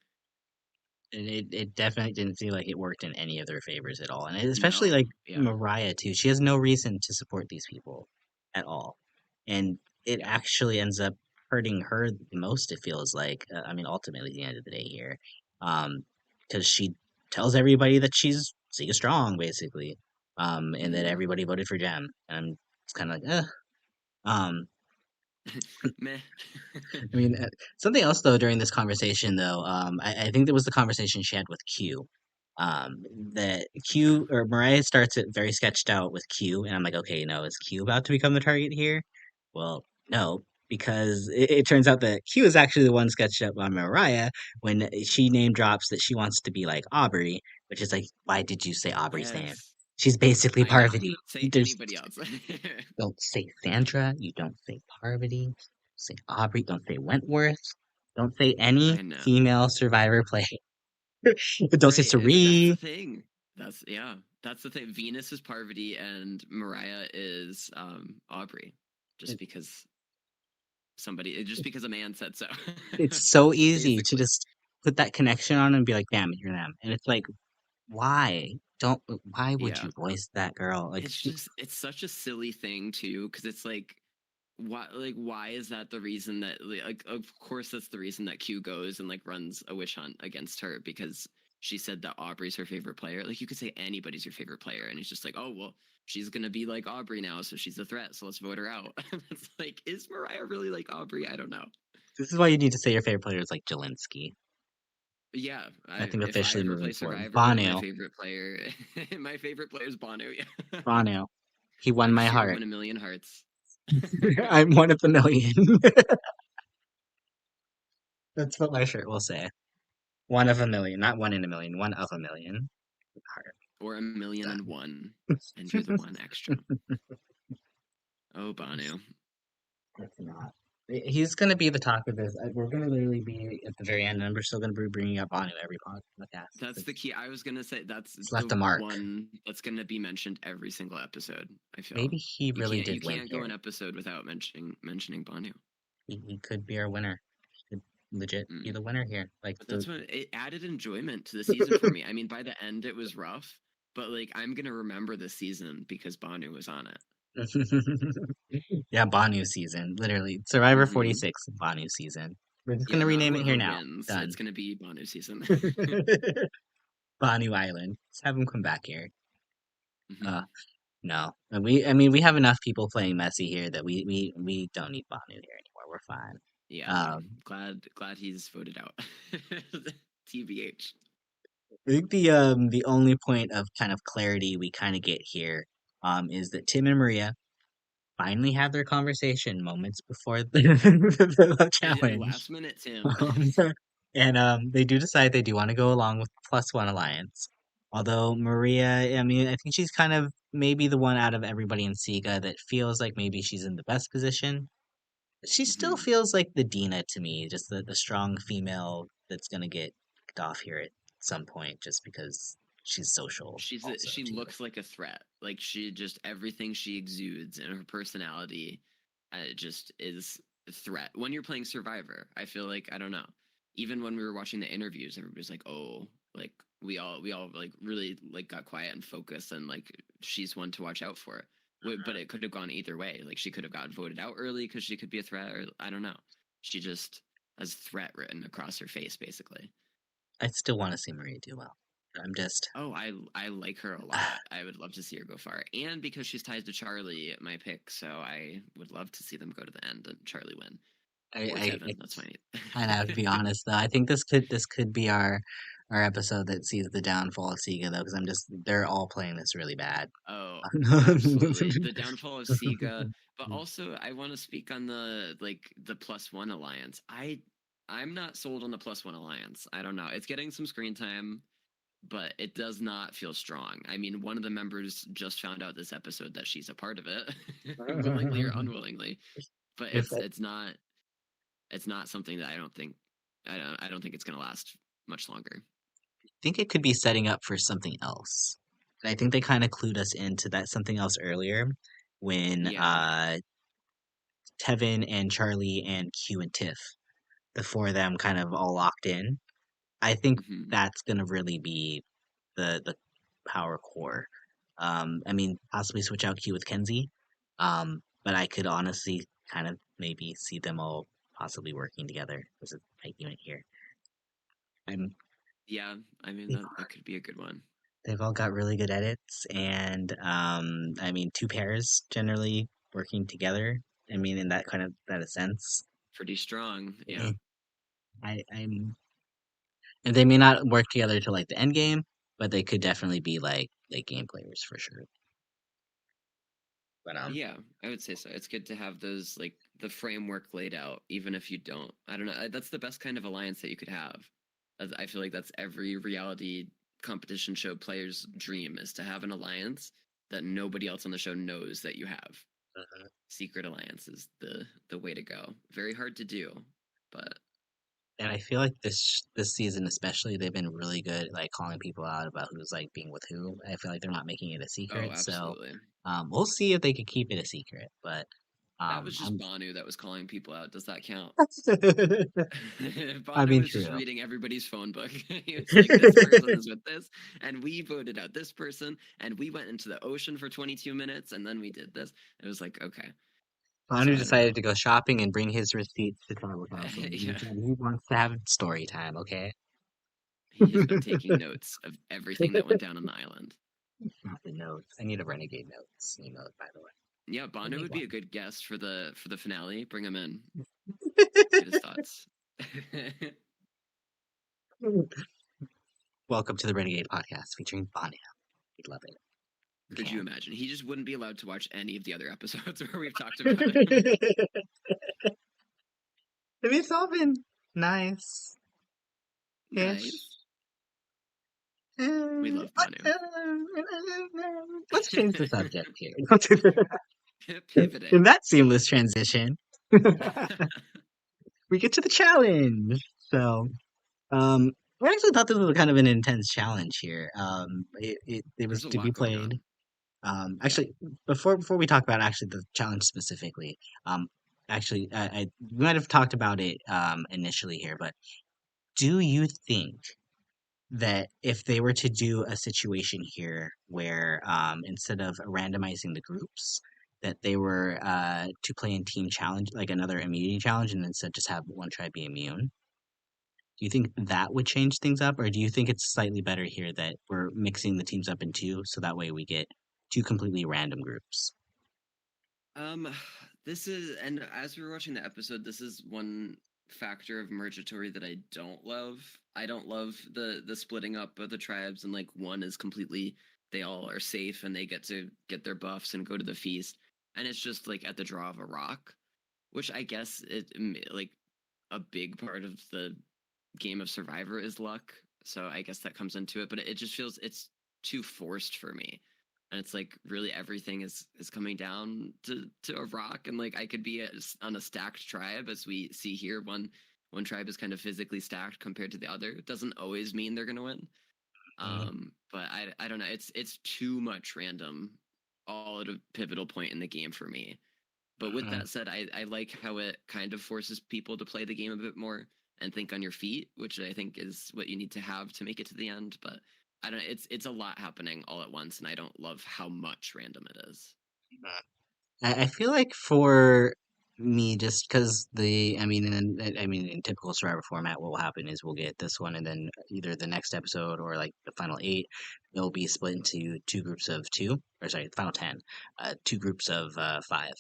And it definitely didn't feel like it worked in any of their favors at all. And especially No, like yeah, Mariah too. She has no reason to support these people at all. And it yeah. actually ends up hurting her the most, it feels like. I mean, ultimately, at the end of the day here. Because she tells everybody that she's Siga strong, basically. And that Hmm. everybody voted for Jem. And it's kind of like, Um, Meh. I mean, something else though during this conversation though, I think there was the conversation she had with Q. That Okay. Q or Mariah starts it very sketched out with Q, and I'm like, okay, is Q about to become the target here? Well, no, because it turns out that Q is actually the one sketched up by Mariah when she name drops that she wants to be like Aubrey, which is like, why did you say Aubrey's name? Yes, She's basically I know. Parvati. Say There's anybody else. don't say Sandra. You don't say Parvati. Say Aubrey. Don't say Wentworth. Don't say any I know. female survivor play. Don't say Right. That's the Sari. thing. That's yeah. That's the thing. Venus is Parvati and Mariah is Aubrey. Just It, because just because a man said so. it's so easy to Basically. just put that connection on and be like, damn, you're them. And it's like, why? Why would Yeah. you voice that girl? Like, It's such a silly thing too, because it's like why is that the reason that like of course that's the reason that Q goes and like runs a witch hunt against her because she said that Aubrey's her favorite player. Like you could say anybody's your favorite player, and he's just like, oh well, she's gonna be like Aubrey now, so she's a threat. So let's vote her out. It's like, is Mariah really like Aubrey? I don't know. This is why you need to say your favorite player is like Jelinski. Yeah, I think if I officially ever moving play forward. Survivor, my Banu. favorite player, my favorite player is Banu. Yeah, Banu. He won I'm my sure to heart. win a million hearts. I'm one of the million. That's what my shirt will say. One of a million, not one in a million, one of a million. Heart. Or a million Done. and one, and you're the one extra. Oh, Banu. It's not. He's going to be the talk of this. We're going to literally be at the very end, and we're still going to be bringing up Banu every podcast. That's the key. I was gonna say that's It's left the a mark. one that's gonna be mentioned every single episode. I feel Maybe he really you did win can't go here. an episode without mentioning Banu. He could be our winner. He could legit be Mm. the winner here. Like But the that's what it added enjoyment to the season for me. I mean, by the end it was rough, but like I'm gonna remember the season because Banu was on it. yeah, Banu season. Literally. Survivor Hmm 46 Banu season. We're just Yeah, gonna not rename it here whoever now. wins. Done. It's gonna be Banu season. Banu Island. Let's have him come back here. Uh Hmm no. We have enough people playing messy here that we don't need Banu here anymore. We're fine. Yeah, no. Um Glad he's voted out. TBH. I think the only point of kind of clarity we kind of get here is that Tim and Maria finally have their conversation moments before the challenge. Last minute, Tim. Um, and they do decide they do want to go along with the plus one alliance. Although Maria, I mean, I think she's kind of maybe the one out of everybody in Siga that feels like maybe she's in the best position. She still hmm feels like the Dina to me, just the strong female that's gonna get kicked off here at some point, just because she's social also She too. looks like a threat. Like she just everything she exudes and her personality, just is a threat. When you're playing Survivor, I feel like I don't know. Even when we were watching the interviews, everybody's like, "Oh, like we all like really like got quiet and focused, and like she's one to watch out for." But it could have gone either way. Like she could have gotten voted out early because she could be a threat, or I don't know. She just has threat written across her face, basically. I still want to see Maria do well. I'm just Oh, I like her a lot. I would love to see her go far, and because she's tied to Charlie, my pick, so I would love to see them go to the end and Charlie win, or I Kevin. That's fine. kind of have to be honest though. I think this could be our episode that sees the downfall of Siga though, because I'm just they're all playing this really bad. Oh, absolutely, the downfall of Siga, but also I want to speak on the plus one alliance. I'm not sold on the plus one alliance. I don't know. It's getting some screen time, but it does not feel strong. I mean, one of the members just found out this episode that she's a part of it, willingly or unwillingly. But If it's not something that I don't think it's gonna last much longer. think it could be setting up for something else. And I think they kind of clued us into that something else earlier when Yeah. Tevin and Charlie and Q and Tiff, the four of them kind of all locked in. I think hmm that's gonna really be the power core. I mean, possibly switch out Q with Kenzie. But I could honestly kind of maybe see them all possibly working together as a tight unit here. I'm Yeah. I mean they've, that could be a good one. they've all got really good edits, and I mean, two pairs generally working together. I mean, in that kind of that a sense. Pretty strong. Yeah. Eh, I'm and they may not work together to like the end game, but they could definitely be like late game players for sure. But Yeah, I would say so. It's good to have those like the framework laid out, even if you don't. I don't know. That's the best kind of alliance that you could have. I feel like that's every reality competition show player's dream is to have an alliance that nobody else on the show knows that you have. Secret alliance is the way to go. Very hard to do, but and I feel like this season especially, they've been really good like calling people out about who's like being with who. I feel like they're not making it a oh, secret, so absolutely. we'll see if they can keep it a secret. But That was just I'm Banu that was calling people out. Does that count? I Bono mean, was just true. reading everybody's phone book. He was like, this person is with this, and we voted out this person, and we went into the ocean for 22 minutes, and then we did this. It was like, okay. Manu So I don't decided know. to go shopping and bring his receipts to tribal council. He Yeah, said he wants to have story time, okay? he has been taking notes of everything that went down on the island. Not the notes. I need a Renegade notes emote, by the way. Yeah, We'll Bono make would be one. a good guest for the finale. Bring him in, get his thoughts. Welcome to the Renegade podcast featuring Bono. We'd love it. We Could you can. imagine? He just wouldn't be allowed to watch any of the other episodes where we've talked about him. It's all been nice-ish. Nice. We love Banu. Let's change the subject here. In Pivoting. that seamless transition, we get to the challenge. So, I actually thought this was kind of an intense challenge here. It was There's a to be lot going played. on. Yeah. Actually, before we talk about actually the challenge specifically, um, actually, we might have talked about it initially here, but do you think that if they were to do a situation here where instead of randomizing the groups, that they were to play in team challenge, like another immunity challenge, and instead just have one tribe be immune? Do you think that would change things up, or do you think it's slightly better here that we're mixing the teams up in two, so that way we get two completely random groups? Um, this is, and as we were watching the episode, this is one factor of Mergatory that I don't love. I don't love the splitting up of the tribes, and like one is completely, they all are safe and they get to get their buffs and go to the feast, and it's just like at the draw of a rock, which I guess like a big part of the game of Survivor is luck. So I guess that comes into it, but it just feels it's too forced for me. And it's like really everything is coming down to a rock, and like I could be on a stacked tribe as we see here. One tribe is kind of physically stacked compared to the other. It doesn't always mean they're gonna win. Mhm. But I don't know. It's too much random, all at a pivotal point in the game for me. But with Mhm. that said, I like how it kind of forces people to play the game a bit more and think on your feet, which I think is what you need to have to make it to the end. But I don't. It's a lot happening all at once, and I don't love how much random it is. I feel like for me, just because I mean, in typical Survivor format, what will happen is we'll get this one, and then either the next episode or like the final eight, they'll be split into two groups of two, or sorry, the final 10, two groups of five.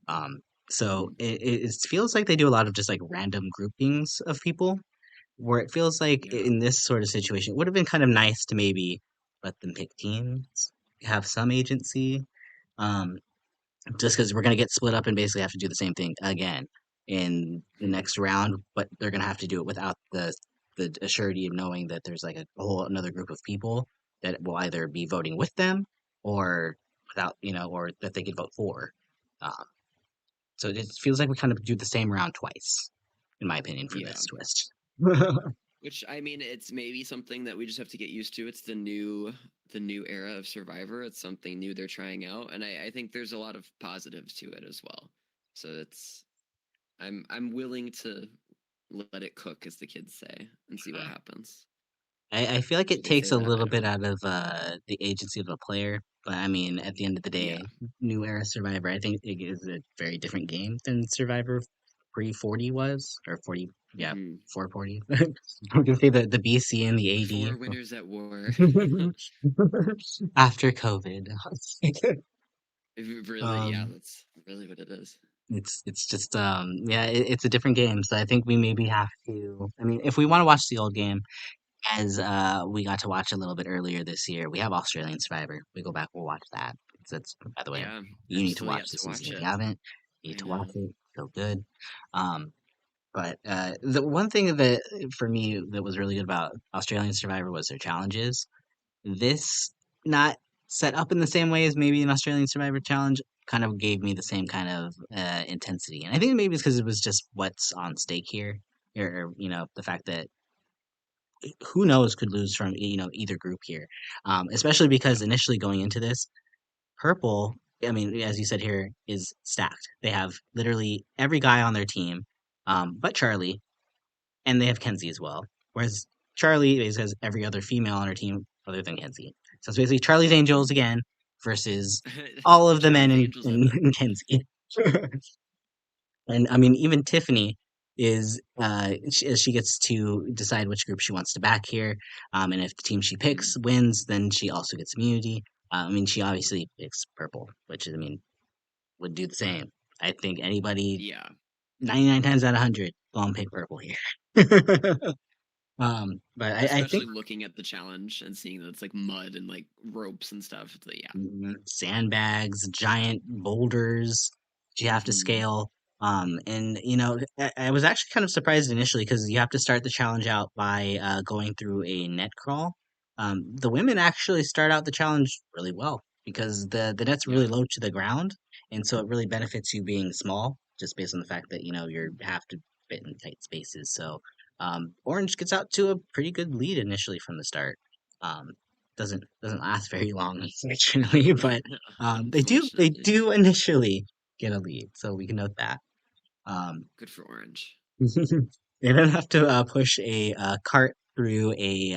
Um, so Mm-hmm. it feels like they do a lot of just like random groupings of people, where it feels like Yeah. in this sort of situation, it would have been kind of nice to maybe let them pick teams, have some agency. Um, just because we're going to get split up and basically have to do the same thing again in the Mm-hmm. next round, but they're going to have to do it without the assurity of knowing that there's like a whole another group of people that will either be voting with them or without, or that they could vote for. Um, so it feels like we kind of do the same round twice, in my opinion, for Yeah. this twist. Which I mean, it's maybe something that we just have to get used to. It's the new era of Survivor. It's something new they're trying out, and I think there's a lot of positives to it as well. So it's I'm willing to let it cook, as the kids say, and see what happens. I feel like Do it they say takes a that? I little don't bit know. out of the agency of the player, but I mean, at the end of the Yeah. day, New Era Survivor, I think it is a very different game than Survivor pre 40 was, or 40, yeah, Hmm. 440. I'm gonna say the BC and the AD Four winners at war. after COVID. Really, yeah, um, that's really what it is. it's just yeah, it's a different game, so I think we maybe have to. I mean, if we want to watch the old game, as we got to watch a little bit earlier this year, we have Australian Survivor. We go back, we'll watch that. That's, by the way, Yeah, you I've need to still watch yet to this season watch if you it. haven't. You need I to watch know. it. So good. Um, but the one thing that for me that was really good about Australian Survivor was their challenges. This not set up in the same way as maybe an Australian Survivor challenge kind of gave me the same kind of intensity, and I think maybe it's because it was just what's on stake here, or the fact that who knows could lose from either group here, especially Yeah. because initially going into this, purple, I mean, as you said here, is stacked. They have literally every guy on their team, but Charlie, and they have Kenzie as well. Whereas Charlie has every other female on her team other than Kenzie. So it's basically Charlie's Angels Hmm. again versus all of the men Charlie's in, Angels in, ever. in Kenzie. And I mean, even Tiffany is she gets to decide which group she wants to back here. And if the team she Mhm. picks wins, then she also gets immunity. I mean, she obviously picks purple, which is, I mean, would do the same. I think anybody Yeah, 99 times out of 100 gonna pick purple here. But I think especially looking at the challenge and seeing that it's like mud and like ropes and stuff. It's like, yeah. sandbags, giant boulders you have to Hmm. scale. And you know, I was actually kind of surprised initially because you have to start the challenge out by going through a net crawl. The women actually start out the challenge really well because the net's really Yeah. low to the ground, and so it really benefits you being small, just based on the fact that you know you have to fit in tight spaces. So Orange gets out to a pretty good lead initially from the start. Um, doesn't last very long, unfortunately, but they Unfortunately, do initially get a lead, so we can note that. Um, good for Orange. they then have to push a cart through a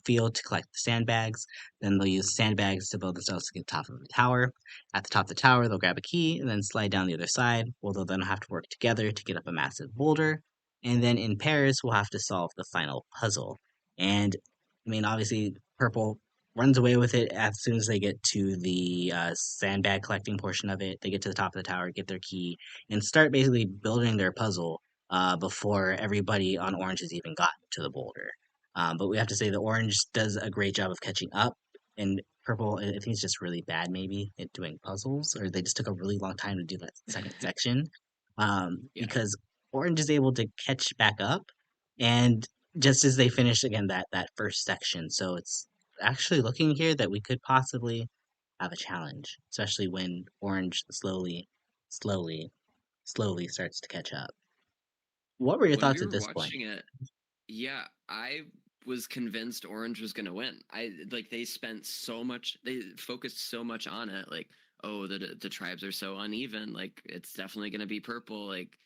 field to collect the sandbags. Then they'll use sandbags to build themselves to get top of the tower. At the top of the tower, they'll grab a key and then slide down the other side. Well, they'll then have to work together to get up a massive boulder. And then in pairs, we'll have to solve the final puzzle. And I mean, obviously, purple runs away with it as soon as they get to the sandbag collecting portion of it. They get to the top of the tower, get their key, and start basically building their puzzle before everybody on Orange has even gotten to the boulder. But we have to say the Orange does a great job of catching up, and Purple, I think, is just really bad maybe at doing puzzles, or they just took a really long time to do that second section. Yeah. Because Orange is able to catch back up, and just as they finish again that first section, so it's actually looking here that we could possibly have a challenge, especially when Orange slowly, slowly starts to catch up. What were your When we thoughts at were this point? watching it, yeah, I was convinced Orange was gonna win. I like they spent so much, they focused so much on it. Like, oh, the tribes are so uneven. Like, it's definitely gonna be purple. Like,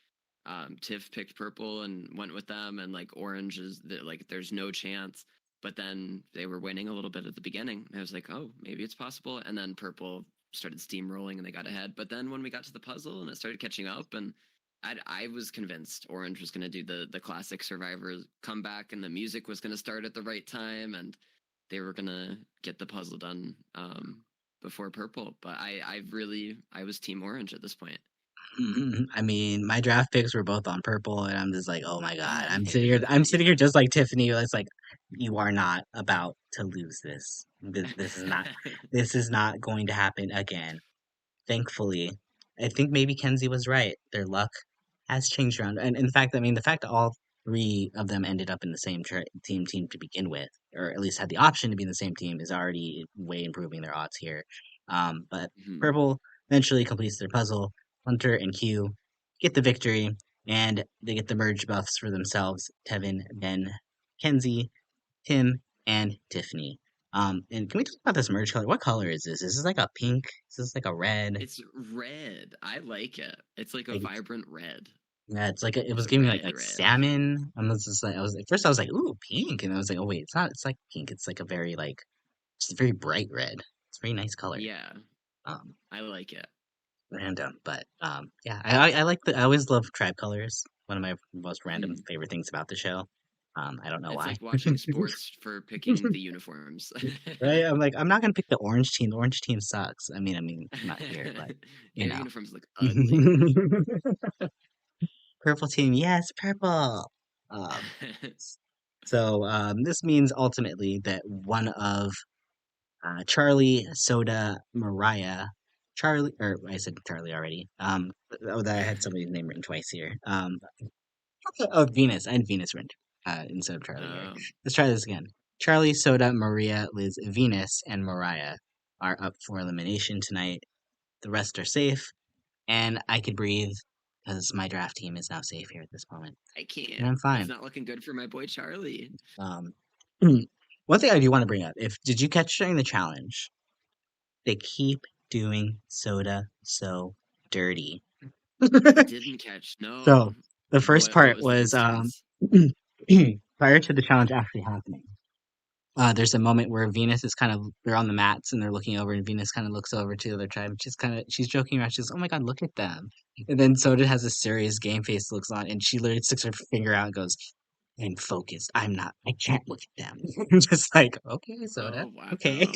Tiff picked purple and went with them, and like Orange is like there's no chance. But then they were winning a little bit at the beginning. I was like, oh, maybe it's possible. And then purple started steamrolling and they got ahead. But then when we got to the puzzle and it started catching up and I was convinced Orange was going to do the classic Survivor comeback, and the music was going to start at the right time, and they were going to get the puzzle done before Purple. But I was Team Orange at this point. I mean, my draft picks were both on purple, and I'm just like, oh my god. I'm sitting here Yeah. just like Tiffany. It's like, you are not about to lose this. This is not going to happen again. Thankfully, I think maybe Kenzie was right. Their luck has changed around, and in fact, I mean, the fact that all three of them ended up in the same team to begin with, or at least had the option to be in the same team, is already way improving their odds here. But Mhm. Purple eventually completes their puzzle. Hunter and Q get the victory, and they get the merge buffs for themselves. Tevin, Ben, Kenzie, Tim, and Tiffany. And can we talk about this merge color? What color is this? Is this like a pink? Is this like a red? It's red. I like it. It's like a Like, vibrant red. yeah, it's like it It's was a giving me red like red. salmon. I was just like, I was at first I was like, ooh, pink, and I was like, oh wait, it's not. It's like pink. It's like a very like, it's a very bright red. It's a very nice color. Yeah, Um, I like it. Random, but yeah, I like I always love tribe colors. One of my most random Mhm. favorite things about the show. I don't know It's why. like watching sports for picking the uniforms. Right? I'm like, I'm not gonna pick the orange team. The orange team sucks. not here, but you Their know. uniforms look ugly. Purple team, yes, purple. Um, so this means ultimately that one of Charlie, Soda, Mariah, Charlie, or I said Charlie already. Oh, that I had somebody's name written twice here. Oh, Venus. I had Venus written instead of Charlie here. um, Let's try this again. Charlie, Soda, Maria, Liz, Venus, and Mariah are up for elimination tonight. The rest are safe, and I could breathe because my draft team is now safe here at this moment, I and can't. I'm It's fine. not looking good for my boy Charlie. Um, one thing I do want to bring up: if did you catch during the challenge? They keep doing Soda so dirty. I didn't catch. No. So the first What part was the was instance? prior to the challenge actually happening. There's a moment where Venus is kind of they're on the mats and they're looking over, and Venus kind of looks over to the other tribe. She's joking around. She's, "Oh my God, look at them!" And then Soda has a serious game face looks on, and she literally sticks her finger out and goes, "I'm focused. I'm not. I can't look at them." I'm just like, okay, Soda, Oh okay. wow.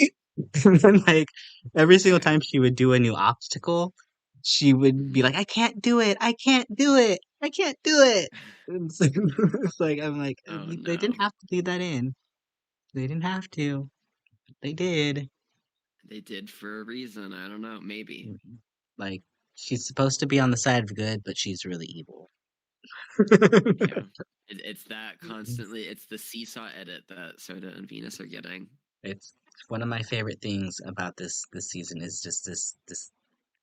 And then like every single Okay. time she would do a new obstacle, she would be Mhm. like, "I can't do it. I can't do it. I can't do it." And so, it's like I'm like, Oh they didn't no. have to leave that in. They didn't have to. They did. They did for a reason. I don't know. Maybe. Mhm. Like, she's supposed to be on the side of good, but she's really evil. Yeah. It's that constantly. It's the seesaw edit that Soda and Venus are getting. It's one of my favorite things about this season is just this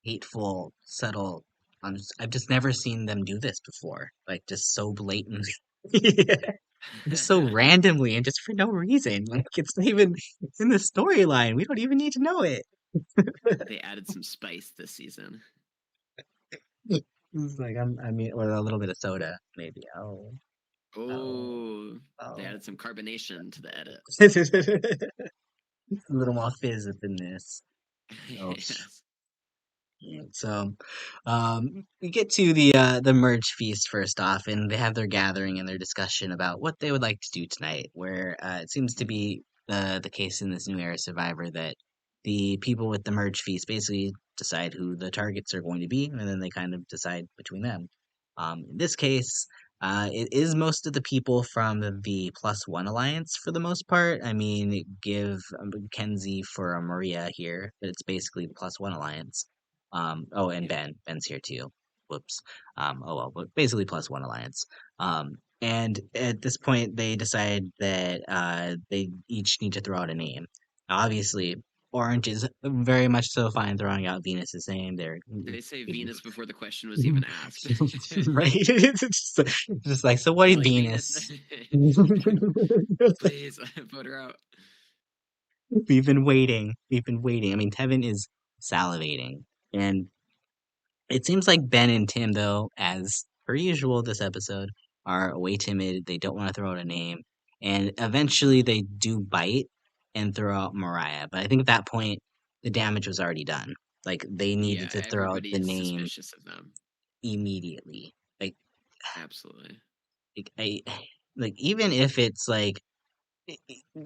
hateful, subtle. I've just never seen them do this before. Like, just so blatant. Yeah. Just so randomly and just for no reason. Like, it's not even in the storyline. We don't even need to know it. They added some spice this season. It's like I mean, or a little bit of soda, maybe. Oh, oh, Oh, they oh. added some carbonation to the edit. A little more fizz up in this. Oh, Yes. so, we get to the merge feast first off, and they have their gathering and their discussion about what they would like to do tonight. Where it seems to Mhm. be the case in this new era Survivor that the people with the merge feast basically decide who the targets are going to be, and then they kind of decide between them. In this case, it is most of the people from the Plus One Alliance for the most part. I mean, give Kenzie for a Maria here, but it's basically the Plus One Alliance. Oh, and Yeah. Ben's here too. Whoops. Oh well, but basically plus one alliance. And at this point, they decide that they each need to throw out a name. Obviously, Orange is very much so fine throwing out Venus's name. They're They say Venus before the question was even asked. right. It's just like, so what They're is like, Venus, Venus? please put her out. We've been waiting. We've been waiting. I mean, Tevin is salivating, and it seems like Ben and Tim, though, as per usual this episode, are way timid. They don't want to throw out a name. And eventually Hmm. they do bite and throw out Mariah. But I think at that point, the damage was already done. Like, they needed Yeah, to throw out everybody the is name suspicious of them. immediately. Like, Absolutely. I like, even if it's like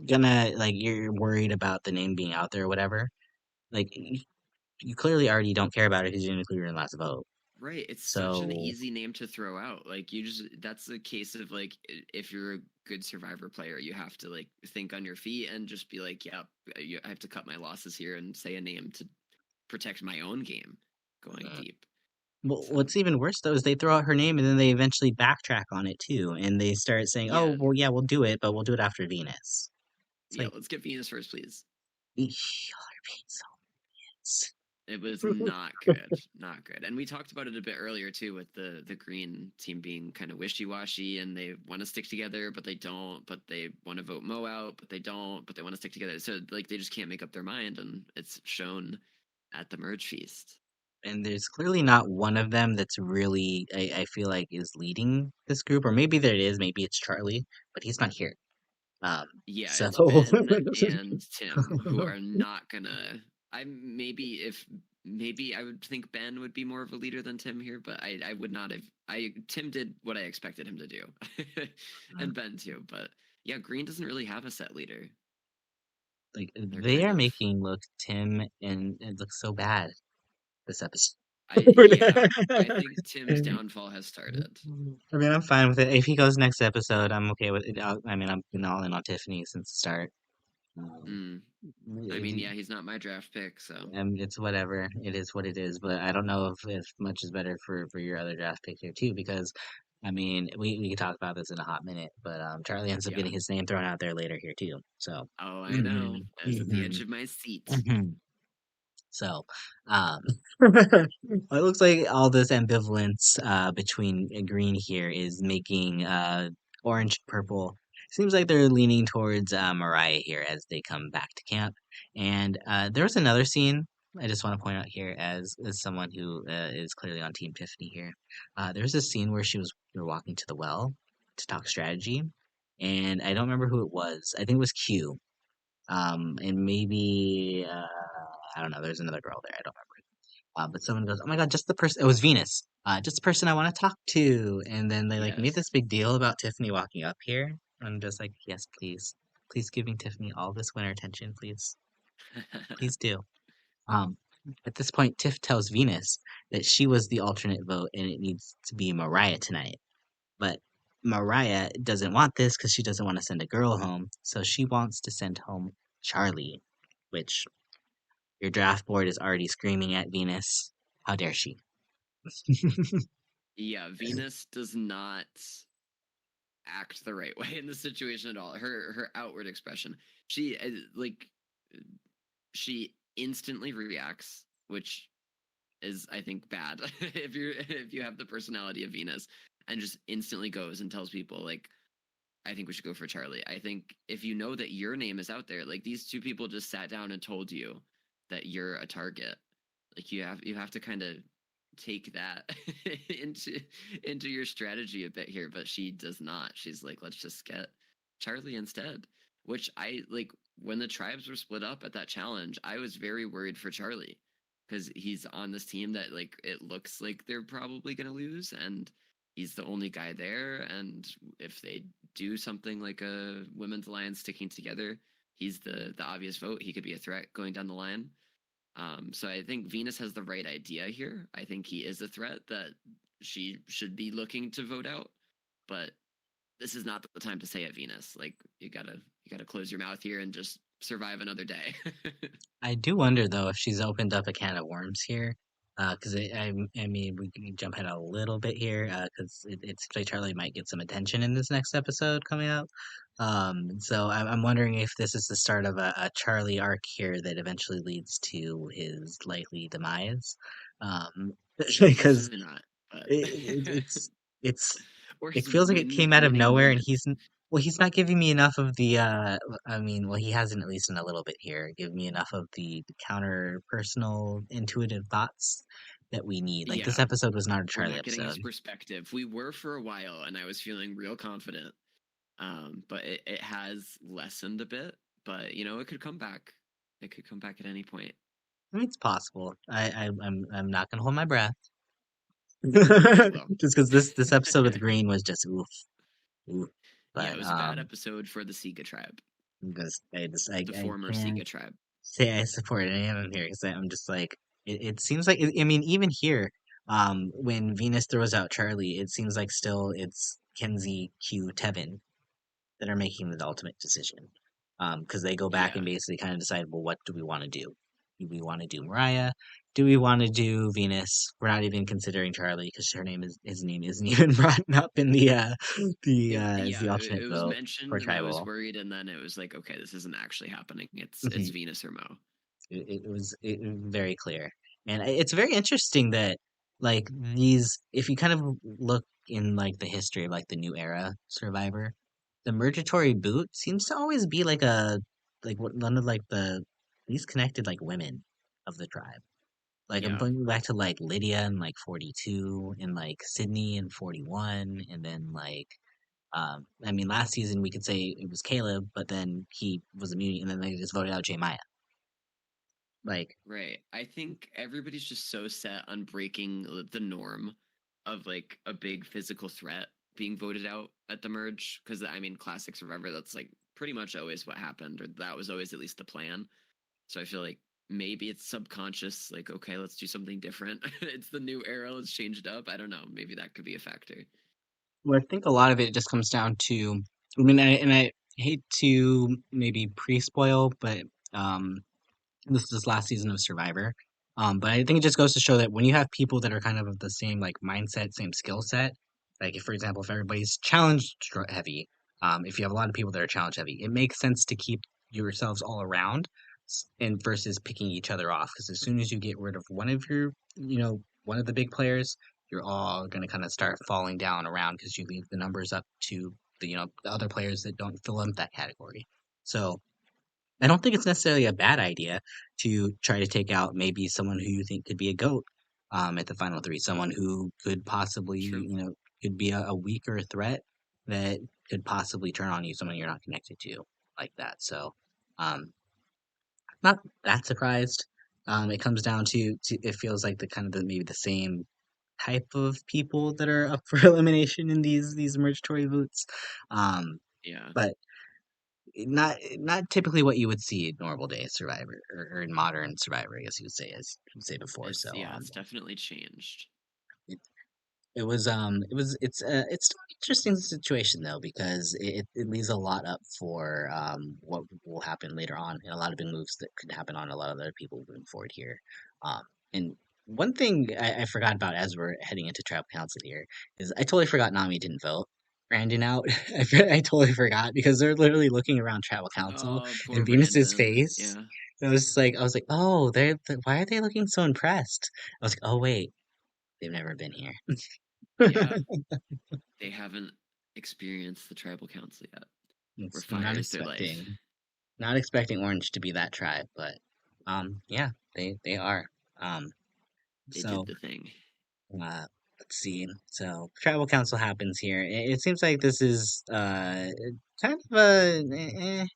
gonna, like, you're worried about the name being out there or whatever, like, you clearly already don't care about it because you're gonna clear your last vote. Right. It's such an So, easy name to throw out. Like you just that's the case of like if you're a good survivor player, you have to like think on your feet and just be like, yeah, I have to cut my losses here and say a name to protect my own game going uh, deep. well, So, what's even worse though is they throw out her name and then they eventually backtrack on it too, and they start saying, "Oh, yeah. well, yeah, we'll do it, but we'll do it after Venus." It's Yeah, like, let's get Venus first, please. eesh, y'all are being so It was nuts. not good, not good. And we talked about it a bit earlier too, with the green team being kind of wishy washy, and they want to stick together, but they don't. But they want to vote Mo out, but they don't. But they want to stick together. So like they just can't make up their mind, and it's shown at the merge feast. And there's clearly not one of them that's really, I feel like, is leading this group, or maybe there it is, maybe it's Charlie, but he's not here. Um, Yeah, so it's Ben and Tim who are not gonna. I maybe if maybe I would think Ben would be more of a leader than Tim here, but I would not have. I Tim did what I expected him to do, and Ben too. But yeah, Green doesn't really have a set leader. like They're they kind are of. making look Tim and it looks so bad this episode. I think Tim's downfall has started. I mean, I'm fine with it. If he goes next episode, I'm okay with it. I mean, I'm been all in on Tiffany since the start. Um, Mm. I if mean, he, yeah, he's not my draft pick, so it's whatever. It is what it is. But I don't know if much is better for your other draft pick here too, because I mean, we can talk about this in a hot minute. But Charlie ends up yeah. getting his name thrown out there later here too. So, Oh, I know. mhm, I was at the edge mhm, of my seat. mhm. So, um, it looks like all this ambivalence between green here is making orange purple. Seems like they're leaning towards Mariah here as they come back to camp. And there was another scene I just want to point out here as someone who is clearly on Team Tiffany here. There's a scene where they were walking to the well to talk strategy, and I don't remember who it was. I think it was Q. And maybe I don't know. There's another girl there. I don't remember. But someone goes, "Oh my God, just the person." It was Venus. Just the person I want to talk to. And then they like made Yes. this big deal about Tiffany walking up here. I'm just like, yes, please, please give me Tiffany all this winter attention, please, please do. Um, at this point, Tiff tells Venus that she was the alternate vote and it needs to be Mariah tonight. But Mariah doesn't want this because she doesn't want to send a girl home. So she wants to send home Charlie, which your draft board is already screaming at Venus. How dare she? Yeah, Venus does not act the right way in this situation at all. Her outward expression, she like she instantly reacts, which is I think bad if you have the personality of Venus and just instantly goes and tells people like I think we should go for Charlie. I think if you know that your name is out there, like these two people just sat down and told you that you're a target, like you have to kind of take that into into your strategy a bit here, but she does not. She's like, let's just get Charlie instead. Which I like when the tribes were split up at that challenge, I was very worried for Charlie because he's on this team that like it looks like they're probably gonna lose and he's the only guy there and if they do something like a women's alliance sticking together, he's the obvious vote. He could be a threat going down the line. So I think Venus has the right idea here. I think he is a threat that she should be looking to vote out. But this is not the time to say it, Venus. Like you gotta close your mouth here and just survive another day. I do wonder though if she's opened up a can of worms here. Because I mean, we can jump ahead a little bit here, because it seems like Charlie might get some attention in this next episode coming up. So I'm wondering if this is the start of a Charlie arc here that eventually leads to his likely demise. Because Hopefully not. But it's it's or it his feels like it came out of winning nowhere, and moment. he's not giving me enough of the I mean, well, he hasn't at least in a little bit here, give me enough of the counter personal intuitive thoughts that we need. Like this Yeah, episode was not a we're Charlie not getting his episode. perspective. We were for a while, and I was feeling real confident. But it has lessened a bit. But you know, it could come back. It could come back at any point. I mean, it's possible. I'm not gonna hold my breath. I will. Just because this episode with Green was just oof, oof. Yeah, it But was a bad episode for the Siga Tribe, because the I former can't Siga Tribe. say I support any of them here because I'm just like it seems like I mean even here when Venus throws out Charlie it seems like still it's Kenzie, Q, Tevin that are making the ultimate decision because they go back and Yeah, basically kind of decide, well, what do we want to do? Do we want to do Mariah? Do we want to do Venus? We're not even considering Charlie because her name is his name isn't even brought up in the as yeah. the alternate It was vote for mentioned, and I was tribal. worried, and then it was like, okay, this isn't actually happening. It's Mhm. Venus or Mo. It was very clear, and it's very interesting that like these, if you kind of look in like the history of like the new era Survivor, the Mergatory boot seems to always be like a one of like the least connected like women of the tribe. Like I'm Yeah, going back to like Lydia in like 42 and like Sydney in 41 and then like I mean last season we could say it was Caleb but then he was immune and then they just voted out J Maya. Like right. I think everybody's just so set on breaking the norm of like a big physical threat being voted out at the merge. Because I mean, classic Survivor, that's like pretty much always what happened, or that was always at least the plan. So I feel like maybe it's subconscious, like, okay, let's do something different. It's the new era, let's change it up. I don't know. Maybe that could be a factor. well, I think a lot of it just comes down to I mean I hate to maybe pre-spoil but um this is last season of Survivor. But I think it just goes to show that when you have people that are kind of the same like mindset, same skill set, like if, for example, if everybody's heavy, if you have a lot of people that are challenge heavy, it makes sense to keep yourselves all around and versus picking each other off. Because as soon as you get rid of one of your, one of the big players, you're all going to kind of start falling down around because you leave the numbers up to the other players that don't fill in that category. So I don't think it's necessarily a bad idea to try to take out maybe someone who you think could be a goat at the final three, someone who could possibly, True. could be a weaker threat that could possibly turn on you, someone you're not connected to like that. So, not that surprised. It comes down to it feels like the kind of maybe the same type of people that are up for elimination in these Mergatory boots. Um, Yeah, but not typically what you would see in normal day Survivor or in modern Survivor, I guess you would say as you would say before. it's So yeah, it's definitely changed. it's still an interesting situation though because it leaves a lot up for what will happen later on and a lot of big moves that could happen on a lot of other people moving forward here. And one thing I forgot about as we're heading into tribal council here is I totally forgot Nami didn't vote Brandon out. I totally forgot because they're literally looking around tribal council Oh, poor and Venus's Brandon. face. Yeah, And I was like, oh, why are they looking so impressed? I was like, oh wait, they've never been here. yeah. They haven't experienced the tribal council yet, where It's fire is their life. not expecting Orange to be that tribe, but yeah, they are. Um, They did so the thing. uh, let's see. So tribal council happens here. It seems like this is kind of a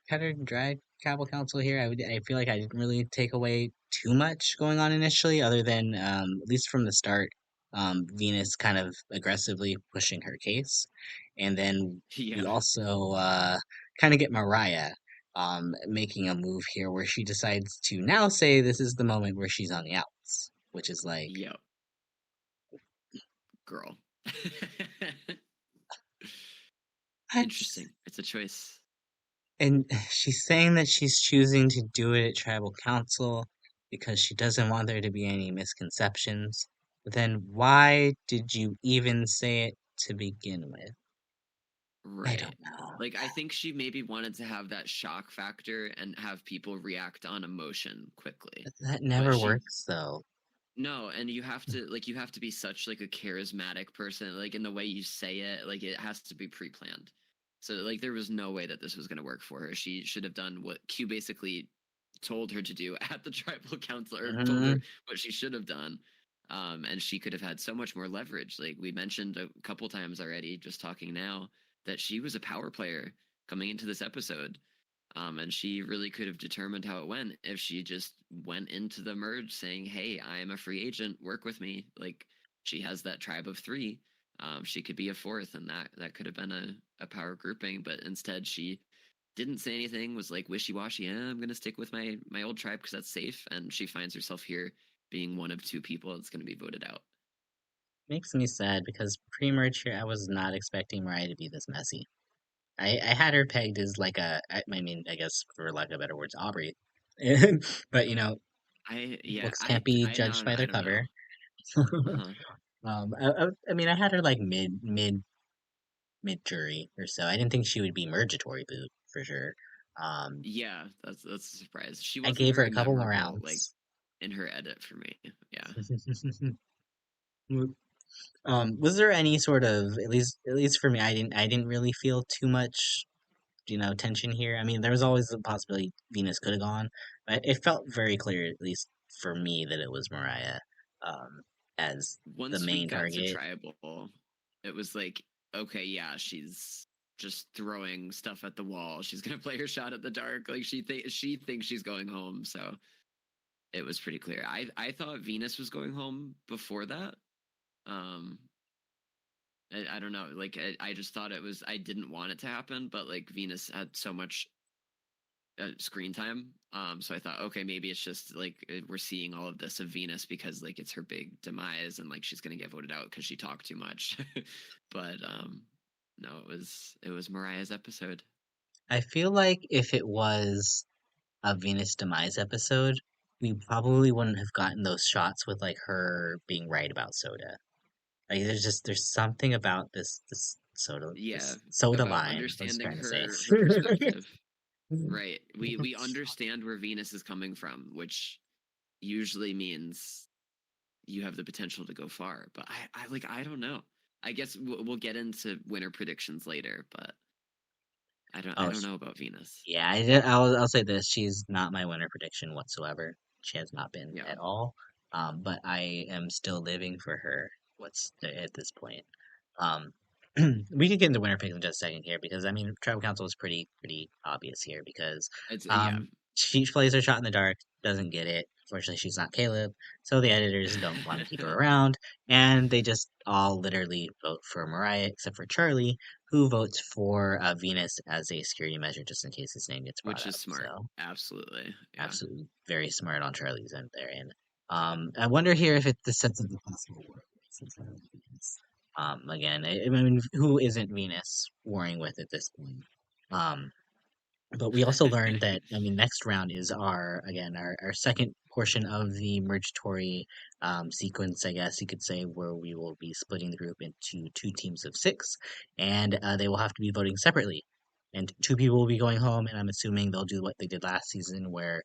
kind of dry tribal council here. I feel like I didn't really take away too much going on initially, other than at least from the start, Venus kind of aggressively pushing her case, and then we Yeah, also kind of get Mariah making a move here where she decides to now say this is the moment where she's on the outs, which is like. yep, girl. What? Interesting. It's a choice. And she's saying that she's choosing to do it at tribal council because she doesn't want there to be any misconceptions. But then why did you even say it to begin with? I Right. don't know. Like, I think she maybe wanted to have that shock factor and have people react on emotion quickly. That But never she, works though. no, and you have to be such like a charismatic person, like in the way you say it, like it has to be pre-planned. So like there was no way that this was going to work for her. She should have done what Q basically told her to do at the tribal council, or told her Hmm. what she should have done. And she could have had so much more leverage. Like we mentioned a couple times already, just talking now, that she was a power player coming into this episode. And she really could have determined how it went if she just went into the merge saying, "Hey, I am a free agent. Work with me." Like she has that tribe of three. She could be a fourth, and that could have been a power grouping. But instead, she didn't say anything. Was like wishy washy. Yeah, I'm gonna stick with my old tribe because that's safe. And she finds herself here being one of two people that's gonna be voted out. Makes me sad because pre-merge here I was not expecting Mariah to be this messy. I had her pegged as like I mean, I guess for lack of better words, Aubrey. But I yeah books can't be judged by I their don't know. cover. Uh-huh. I mean, I had her like mid jury or so. I didn't think she would be Mergatory boot for sure. Um, Yeah, that's a surprise. She I wasn't gave her very a couple more memorable, like rounds. in her edit for me. Yeah. Was there any sort of at least for me, I didn't really feel too much, tension here. I mean, there was always the possibility Venus could have gone, but it felt very clear, at least for me, that it was Mariah, um, as the Once we main got to target. tribal, it was like, okay, yeah, she's just throwing stuff at the wall. She's gonna play her shot at the dark. Like she thinks she's going home. So it was pretty clear. I thought Venus was going home before that. Um, I don't know. Like I just thought it was. I didn't want it to happen, but like Venus had so much screen time. So I thought, okay, maybe it's just like we're seeing all of this of Venus because like it's her big demise and like she's gonna get voted out because she talked too much. But no, it was Mariah's episode. I feel like if it was a Venus demise episode, we probably wouldn't have gotten those shots with like her being right about Soda. Like there's something about Yeah, this soda about line. I was understanding trying to say. her perspective. Right. We understand where Venus is coming from, which usually means you have the potential to go far. But I don't know. I guess we'll get into winner predictions later, but I Oh, don't know about Venus. yeah. I'll say this: she's not my winner prediction whatsoever. She has not been Yeah. at all. But I am still living for her. What's at this point? Um, we could get into winner picks in just a second here because I mean, tribal council is pretty obvious here because It's um, yeah. she plays her shot in the dark, doesn't get it. Fortunately, she's not Caleb, so the editors don't want to keep her around, and they just all literally vote for Mariah, except for Charlie, who votes for Venus as a security measure just in case his name gets brought Which is up. smart. So, Absolutely. Yeah. absolutely very smart on Charlie's end there. And I wonder here if this sets up the possible war since Venus. Again, I mean, who isn't Venus warring with at this point? Um, but we also learned that, I mean, next round is our second portion of the Mergatory sequence, I guess you could say, where we will be splitting the group into two teams of six, and they will have to be voting separately. And two people will be going home, and I'm assuming they'll do what they did last season, where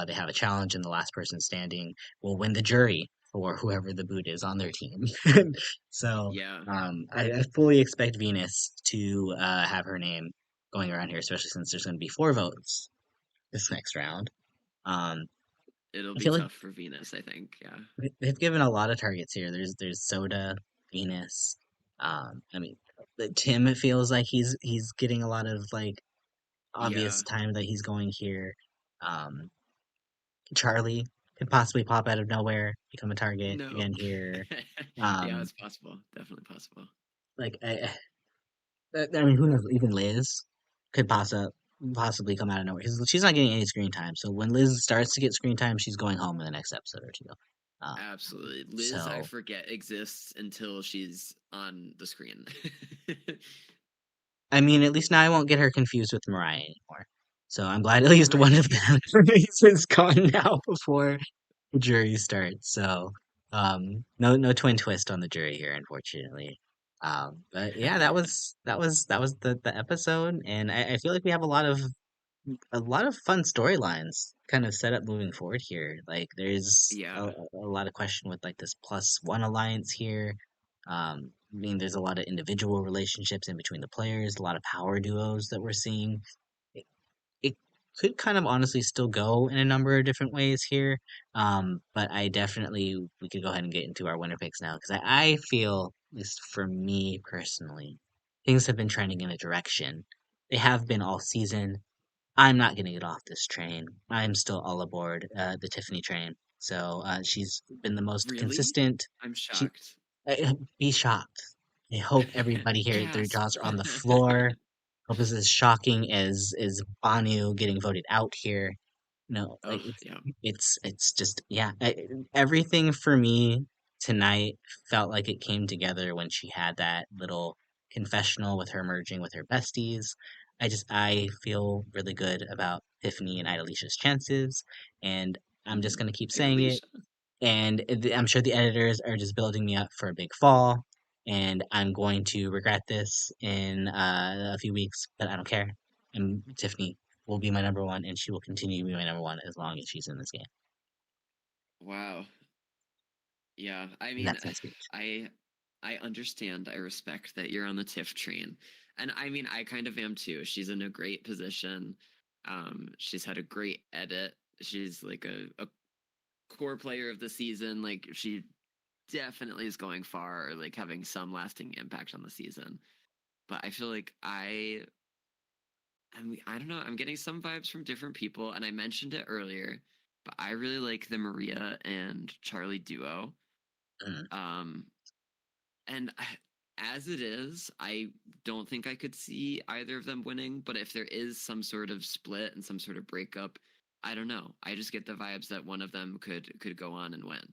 they have a challenge, and the last person standing will win the jury for whoever the boot is on their team. So Yeah. I fully expect Venus to have her name going around here, especially since there's going to be four votes this next round. Um, It'll I be feel like tough for Venus, I think. Yeah. they've given a lot of targets here. There's Soda, Venus. I mean, Tim. It feels like he's getting a lot of like obvious Yeah. time that he's going here. Um, Charlie could possibly pop out of nowhere, become a target No. again here. Yeah, Um, it's possible. Definitely possible. like I mean, who knows? Even Liz could possibly come out of nowhere because she's not getting any screen time. So when Liz starts to get screen time, she's going home in the next episode or two. Um, Absolutely. Liz, I so forget, exists until she's on the screen. I mean, at least now I won't get her confused with Mariah anymore. So I'm glad at least one of them is gone now before the jury starts. So no twin twist on the jury here, unfortunately. But yeah, that was the episode, and I feel like we have a lot of fun storylines kind of set up moving forward here. Like there's Yeah. a lot of question with like this plus one alliance here. I mean, there's a lot of individual relationships in between the players, a lot of power duos that we're seeing. It, it could kind of honestly still go in a number of different ways here. But I definitely we could go ahead and get into our winner picks now because I feel, at least for me personally, things have been trending in a direction. They have been all season. I'm not gonna get off this train. I'm still all aboard the Tiffany train. So she's been the most Really? consistent. I'm She shocked. be shocked. I hope everybody here, their Gasp. jaws are on the floor. Hope this is as shocking as Banu getting voted out here. No, Oh, like it's yeah. it's it's just yeah. Everything for me tonight felt like it came together when she had that little confessional with her merging with her besties. I feel really good about Tiffany and Idalicia's chances, and I'm just Hmm. gonna keep saying it. Alicia. And I'm sure the editors are just building me up for a big fall, and I'm going to regret this in a few weeks, but I don't care. And Tiffany will be my number one, and she will continue to be my number one as long as she's in this game. Wow. Yeah. I And mean, that's my speech. I I understand. I respect that you're on the Tiff train. And I mean, I kind of am too. She's in a great position. She's had a great edit. She's like a core player of the season. Like she definitely is going far or like having some lasting impact on the season. But I feel like I don't know, I'm getting some vibes from different people and I mentioned it earlier, but I really like the Maria and Charlie duo. Mm, Um and as it is, I don't think I could see either of them winning, but if there is some sort of split and some sort of breakup, I don't know. I just get the vibes that one of them could go on and win.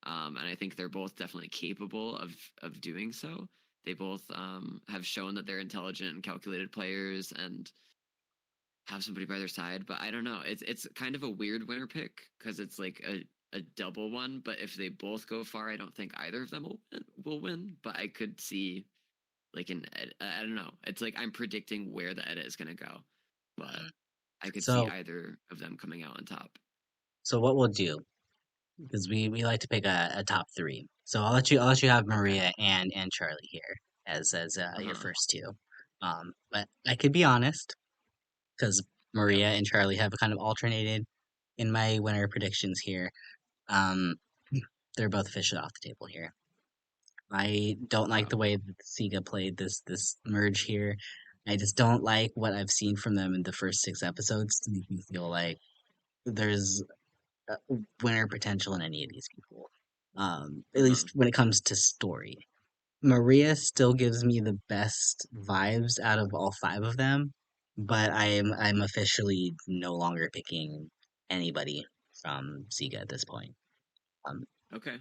And I think they're both definitely capable of doing so. They both have shown that they're intelligent and calculated players and have somebody by their side. But I don't know. It's kind of a weird winner pick because it's like a double one. But if they both go far, I don't think either of them will win. But I could see like I don't know. It's like I'm predicting where the edit is gonna go, but mm. I could see So, either of them coming out on top. so what we'll do because we like to pick a top three. So I'll let you have Okay. Maria and Charlie here as Uh your huh. first two. But I could be honest because Okay. Maria and Charlie have kind of alternated in my winner predictions here. Um, they're both officially off the table here. I don't like Wow. the way that Siga played this merge here. I just don't like what I've seen from them in the first six episodes to make me feel like there's winner potential in any of these people. At Uh-huh. least when it comes to story. Maria still gives me the best vibes out of all five of them, but I'm officially no longer picking anybody from Siga at this point. Um, Okay.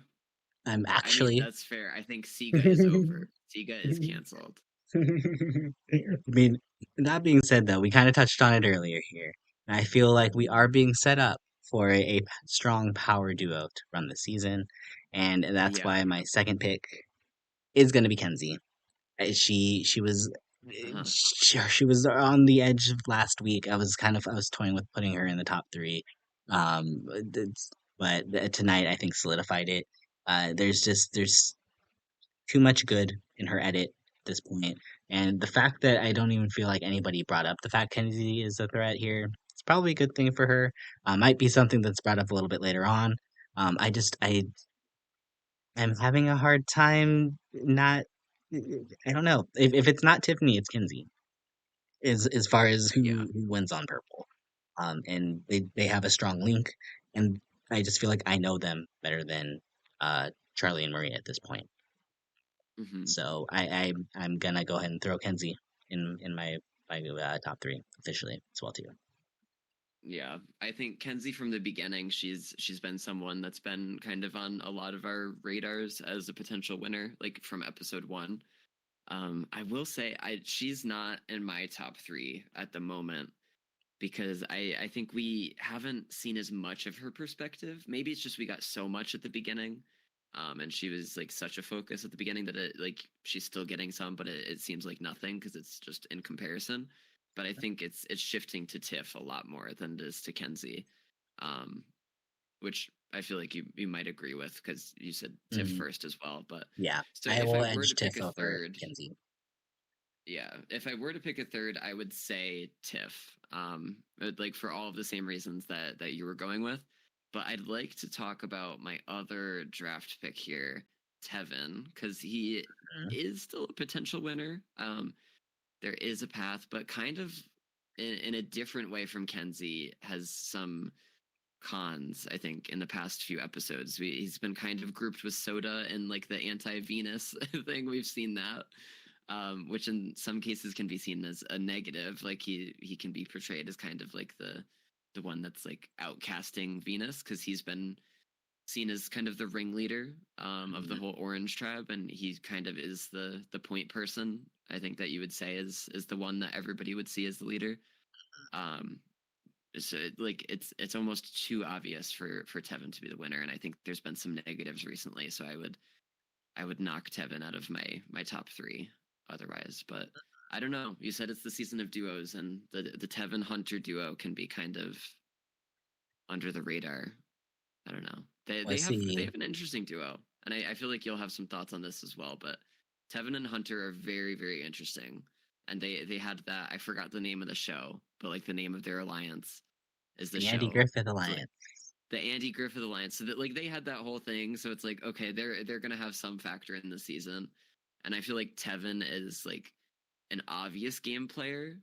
I'm I mean, actually that's fair. I think Siga is over. Siga is canceled. I mean, that being said, though, we kind of touched on it earlier here. And I feel like we are being set up for a strong power duo to run the season. And that's Yeah. why my second pick is going to be Kenzie. She was Uh-huh. she was on the edge of last week. I was toying with putting her in the top three. It's, but tonight I think solidified it. There's too much good in her edit at this point. And the fact that I don't even feel like anybody brought up the fact Kenzie is a threat here, it's probably a good thing for her. Might be something that's brought up a little bit later on. I am having a hard time not. I don't know if it's not Tiffany, it's Kenzie. As far as Yeah. who wins on purple, and they have a strong link, and I just feel like I know them better than Charlie and Maria at this point. Hmm. So I'm gonna go ahead and throw Kenzie in my top three officially as well too. Yeah. I think Kenzie from the beginning, she's been someone that's been kind of on a lot of our radars as a potential winner, like from episode one. I will say she's not in my top three at the moment because I think we haven't seen as much of her perspective. Maybe it's just we got so much at the beginning, and she was like such a focus at the beginning that it like she's still getting some, but it seems like nothing because it's just in comparison. But I think it's shifting to Tiff a lot more than it is to Kenzie, um, which I feel like you might agree with because you said Tiff Mhm. first as well. But Yeah, so I if will I were edge to pick Tiff a over third, Kenzie. yeah, if I were to pick a third, I would say Tiff. Like for all of the same reasons that you were going with. But I'd like to talk about my other draft pick here, Tevin, because he Mhm. is still a potential winner. There is a path, but kind of in a different way from Kenzie, has some cons, I think, in the past few episodes. He's been kind of grouped with Soda and like the anti Venus thing. We've seen that, which in some cases can be seen as a negative. Like he can be portrayed as kind of like the one that's like outcasting Venus because he's been seen as kind of the ringleader of the Mhm. whole Orange tribe, and he kind of is the point person. I think that you would say is the one that everybody would see as the leader. Um, so like it's almost too obvious for Tevin to be the winner, and I think there's been some negatives recently. So I would knock Tevin out of my top three otherwise. But I don't know. You said it's the season of duos, and the Tevin Hunter duo can be kind of under the radar. I don't know. They Well, I they have they see. have an interesting duo, and I feel like you'll have some thoughts on this as well. But Tevin and Hunter are very very interesting, and they had that I forgot the name of the show, but like the name of their alliance is the The Andy show. Griffith It's like Alliance. the Andy Griffith Alliance. So that like they had that whole thing. So it's like okay, they're gonna have some factor in the season, and I feel like Tevin is like an obvious game player,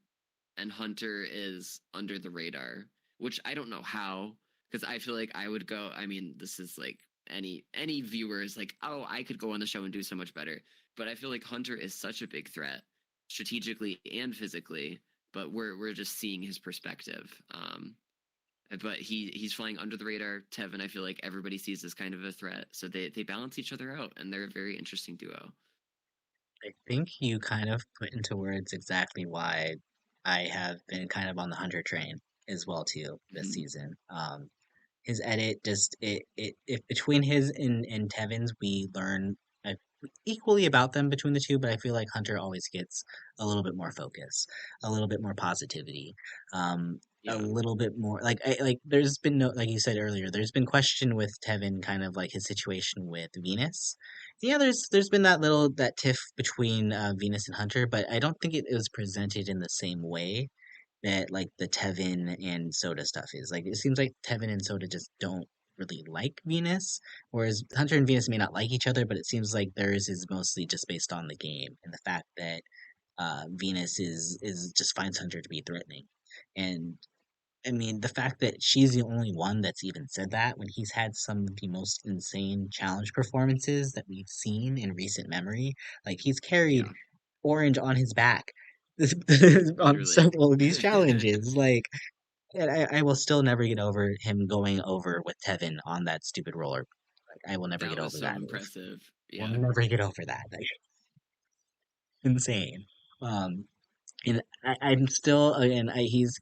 and Hunter is under the radar, which I don't know how because I feel like I would go. I mean, this is like any viewer is like, oh, I could go on the show and do so much better. But I feel like Hunter is such a big threat strategically and physically. But we're just seeing his perspective. But he's flying under the radar. Tevin, I feel like everybody sees as kind of a threat, so they balance each other out, and they're a very interesting duo. I think you kind of put into words exactly why I have been kind of on the Hunter train as well too this Mm-hmm. season. His edit just it between his and Tevin's we learn uh, equally about them between the two, but I feel like Hunter always gets a little bit more focus, a little bit more positivity, a Yeah. little bit more like there's been no like you said earlier, there's been question with Tevin kind of like his situation with Venus. Yeah, there's been that tiff between Venus and Hunter, but I don't think it was presented in the same way that like the Tevin and Soda stuff is. Like it seems like Tevin and Soda just don't really like Venus, whereas Hunter and Venus may not like each other, but it seems like theirs is mostly just based on the game and the fact that Venus is just finds Hunter to be threatening. And I mean, the fact that she's the only one that's even said that when he's had some of the most insane challenge performances that we've seen in recent memory. Like he's carried Yeah, Orange on his back on literally. several of these challenges. Like, and I will still never get over him going over with Tevin on that stupid roller. Like, I will never That get was over so that move. impressive. Will Yeah, never get over that. Like, insane. Um, and I'm still, and he's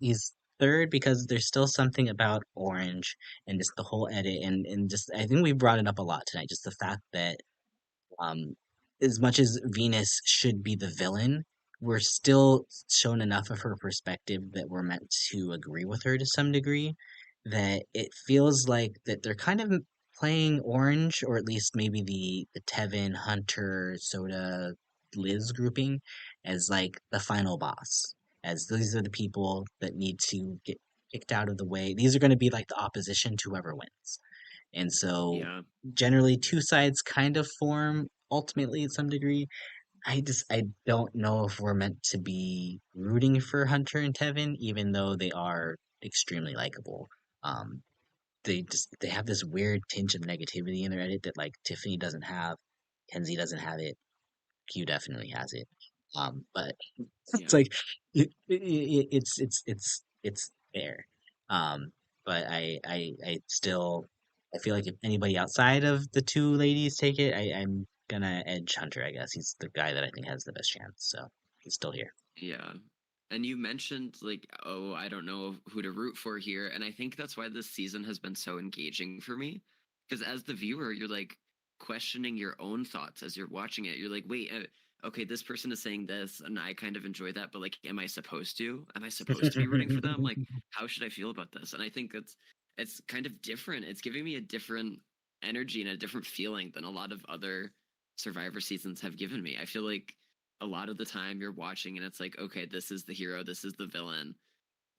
third because there's still something about Orange and just the whole edit and just I think we brought it up a lot tonight. Just the fact that um, as much as Venus should be the villain, we're still shown enough of her perspective that we're meant to agree with her to some degree. That it feels like that they're kind of playing Orange, or at least maybe the Tevin, Hunter, Soda, Liz grouping, as like the final boss. As these are the people that need to get kicked out of the way. These are going to be like the opposition to whoever wins. And so yeah, generally two sides kind of form ultimately at some degree. I don't know if we're meant to be rooting for Hunter and Tevin, even though they are extremely likable. Um, they have this weird tinge of negativity in their edit that like Tiffany doesn't have, Kenzie doesn't have it, Q definitely has it. But it's yeah, like it's there. Um, but I still I feel like if anybody outside of the two ladies take it, I'm gonna edge Hunter. I guess he's the guy that I think has the best chance. So he's still here. yeah. And you mentioned like, oh, I don't know who to root for here, and I think that's why this season has been so engaging for me. Because as the viewer, you're like questioning your own thoughts as you're watching it. You're like, wait, okay, this person is saying this, and I kind of enjoy that, but like, am I supposed to? Am I supposed to be rooting for them? Like, how should I feel about this? And I think it's kind of different. It's giving me a different energy and a different feeling than a lot of other Survivor seasons have given me. I feel like a lot of the time you're watching and it's like, okay, this is the hero, this is the villain.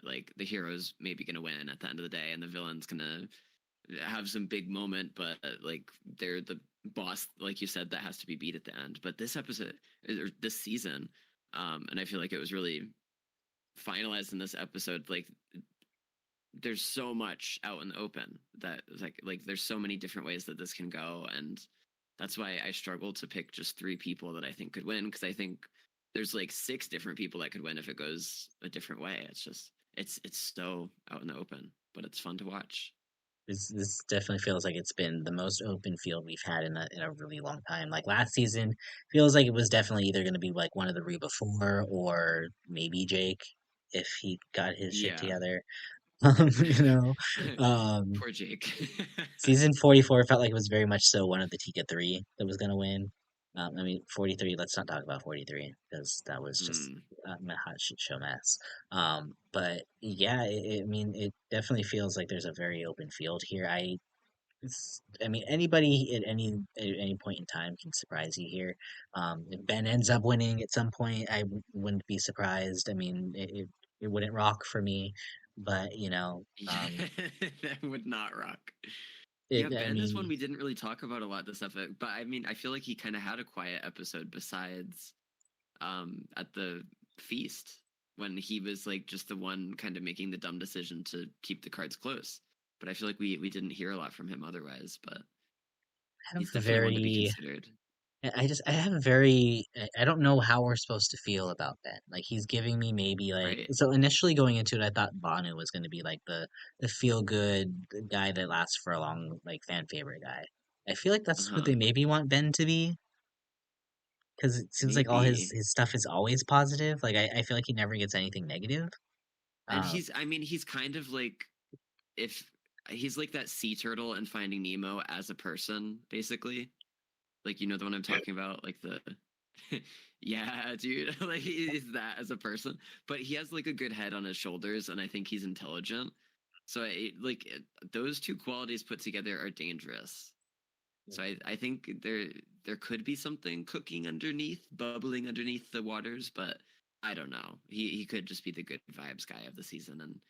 Like the hero's maybe gonna win at the end of the day, and the villain's gonna have some big moment, but like they're the boss, like you said, that has to be beat at the end. But this episode or this season, and I feel like it was really finalized in this episode. Like there's so much out in the open that like there's so many different ways that this can go, and that's why I struggle to pick just three people that I think could win, because I think there's like six different people that could win if it goes a different way. It's just it's so out in the open, but it's fun to watch. This definitely feels like it's been the most open field we've had in a really long time. Like last season, feels like it was definitely either going to be like one of the Reba Four or maybe Jake if he got his shit Yeah. together. You know, um, Poor Jake. season 44 felt like it was very much so one of the Tika three that was going to win. I mean, 43. Let's not talk about 43 because that was just Mm. a hot shit show mess. But yeah, I mean, it definitely feels like there's a very open field here. I mean, anybody at any point in time can surprise you here. If Ben ends up winning at some point, wouldn't be surprised. I mean, it wouldn't rock for me, but Yeah, that would not rock. Yeah, it. I Ben is one mean, we didn't really talk about a lot this episode, but I mean, I feel like he kind of had a quiet episode besides at the feast when he was like just the one kind of making the dumb decision to keep the cards close. But I feel like we didn't hear a lot from him otherwise, but I have he's a definitely one to be very considered. I have a very I don't know how we're supposed to feel about that. Like he's giving me maybe like Right. so initially going into it I thought Banu was going to be like the feel good guy that lasts for a long like fan favorite guy. I feel like that's what Uh-huh. they maybe want Ben to be because it seems like all Maybe. his stuff is always positive. Like I feel like he never gets anything negative. And Um I mean, he's kind of like if he's like that sea turtle in Finding Nemo as a person, basically. Like, you know the one I'm talking about? Like the yeah, dude. Like he's that as a person. But he has like a good head on his shoulders, and I think he's intelligent. So those two qualities put together are dangerous. So I think there could be something cooking underneath, bubbling underneath the waters, but I don't know. He could just be the good vibes guy of the season and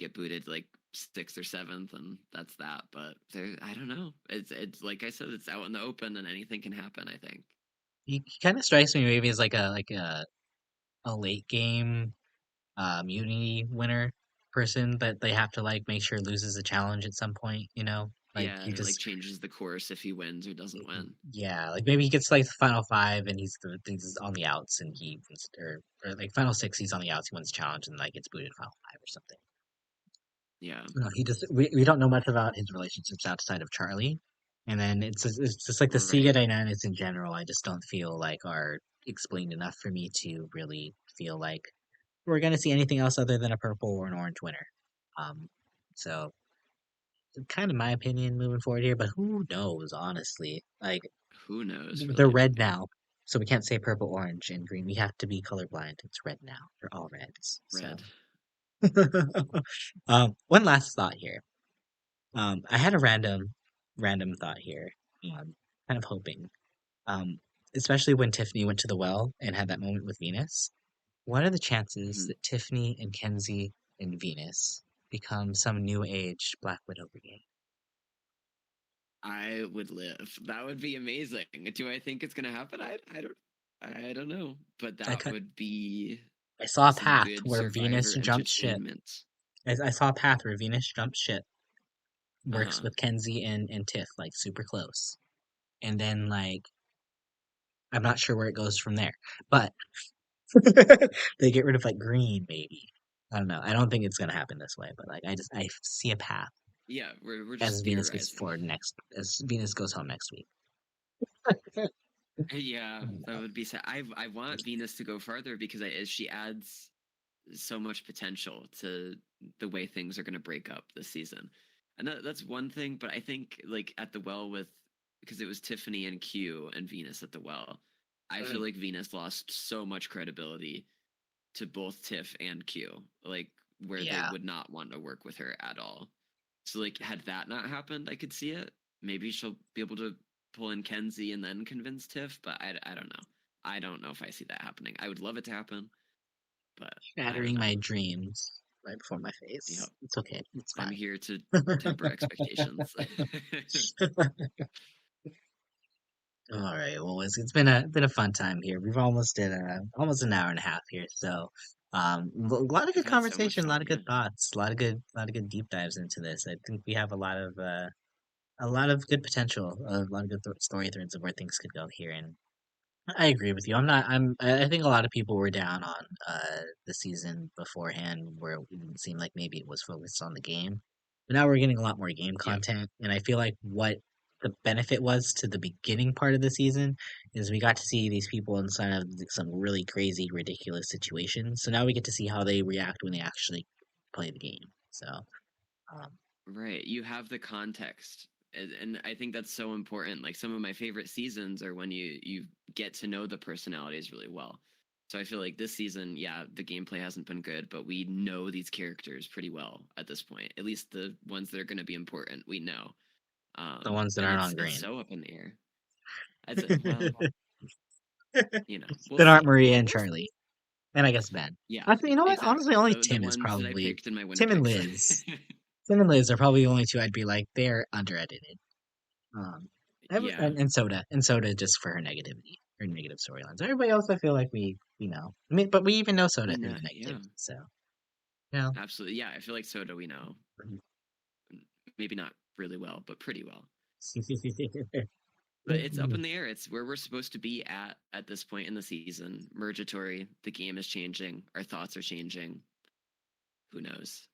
get booted like sixth or seventh, and that's that. But there, I don't know. It's like I said, it's out in the open, and anything can happen. I think. he kind of strikes me maybe as like a late game Unity winner. person that they have to like make sure loses a challenge at some point, you know? Like Yeah, he or like just changes the course if he wins or doesn't win. yeah, like maybe he gets like the final five and he's on the outs and he wins, or like final six he's on the outs, he wins the challenge and like gets booted final five or something. Yeah, No, he just we don't know much about his relationships outside of Charlie. And then it's just like the Siga right. dynamics in general, I just don't feel like are explained enough for me to really feel like we're gonna see anything else other than a purple or an orange winner. Um, so kind of my opinion moving forward here, but who knows, honestly. Like Who knows, they're really? red Yeah, now, so we can't say purple, orange, and green. We have to be colorblind. It's red now. They're all reds. So red. one last thought here. I had a random thought here. Kind of hoping. Um, especially when Tiffany went to the well and had that moment with Venus. What are the chances Mhm. that Tiffany and Kenzie and Venus become some new age Black Widow brigade? I would live. That would be amazing. Do I think it's gonna happen? I don't know. But I that could, would be I saw a some path good where Venus survivor jumped ship. entertainment. I saw a path where Venus jumped ship, works Uh-huh. with Kenzie and Tiff, like super close. And then like I'm not sure where it goes from there. But they get rid of like green, maybe. I don't know. I don't think it's gonna happen this way, but like I see a path Yeah, we're just theorizing. As Venus goes home next week. Yeah, that would be sad. I want Venus to go farther because she adds so much potential to the way things are going to break up this season. And that's one thing, but I think like at the well with because it was Tiffany and Q and Venus at the well. I feel Mm. like Venus lost so much credibility to both Tiff and Q, like where they Yeah. would not want to work with her at all. So like had that not happened, I could see it. Maybe she'll be able to pull in Kenzie and then convince Tiff, but I don't know. I don't know if I see that happening. I would love it to happen, but I don't Shattering know. my dreams right before my Yep. face. It's okay. It's I'm fine. here to temper expectations. All right. Well, it's been a fun time here. We've almost did almost an hour and a half here. So, a lot of I've good had so much conversation, a lot fun, of yeah. good thoughts, a lot of good deep dives into this. I think we have a lot of good potential, a lot of good story threads of where things could go here. And I agree with you. I think a lot of people were down on the season beforehand, where it didn't seem like maybe it was focused on the game. But now we're getting a lot more game Yep. content, and I feel like what the benefit was to the beginning part of the season is we got to see these people inside of some really crazy, ridiculous situations. So now we get to see how they react when they actually play the game. So, um, Right. You have the context. And I think that's so important. Like some of my favorite seasons are when you get to know the personalities really well. So I feel like this season, yeah, the gameplay hasn't been good, but we know these characters pretty well at this point. At least the ones that are going to be important, we know. the ones that And aren't on it's green. so up in the air. Well, we'll That aren't see. Maria and We'll see. Charlie. And I guess Ben. Yeah, Actually, you know what? Honestly, exactly. only The Tim is ones that I probably picked in my winner Tim and picks. Liz. Tim and Liz are probably the only two I'd be like they're underedited. Um, Yeah, and Soda just for her negative storylines. Everybody else, I feel like we know. I mean, but we even know Soda we through know. the Yeah, negativity. So you know, absolutely. Yeah, I feel like Soda we know. Maybe not really well, but pretty well. But it's up in the air. It's where we're supposed to be at this point in the season. Mergatory. The game is changing. Our thoughts are changing. Who knows?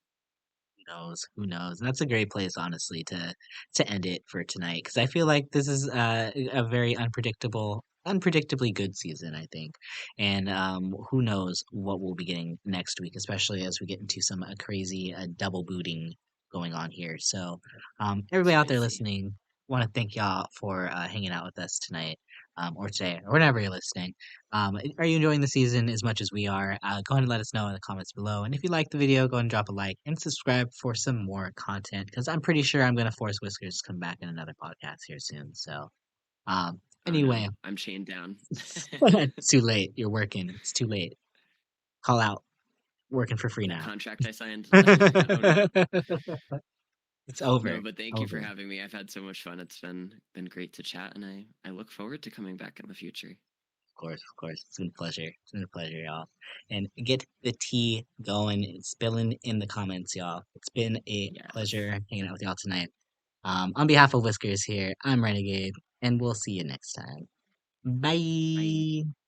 who knows? Who knows? That's a great place, honestly, to end it for tonight because I feel like this is a very unpredictably good season. I think, and who knows what we'll be getting next week, especially as we get into some crazy double booting going on here. So, everybody out there Spicy. listening, want to thank y'all for hanging out with us tonight. Or today, or whenever you're listening. Are you enjoying the season as much as we are? Go ahead and let us know in the comments below. And if you like the video, go ahead and drop a like and subscribe for some more content because I'm pretty sure I'm going to force Whiskers to come back in another podcast here soon. So, Oh no, anyway, I'm chained down. it's too late. You're working. It's too late. Call out. Working for free That now. contract I signed. Oh no. It's over. No, but thank you for Over. having me. I've had so much fun. It's been great to chat, and I look forward to coming back in the future. of course. It's been a pleasure. It's been a pleasure, y'all. And get the tea going, and spilling in the comments, y'all. It's been a Yes. pleasure hanging out with y'all tonight. On behalf of Whiskers here, I'm Renegade, and we'll see you next time. Bye. Bye.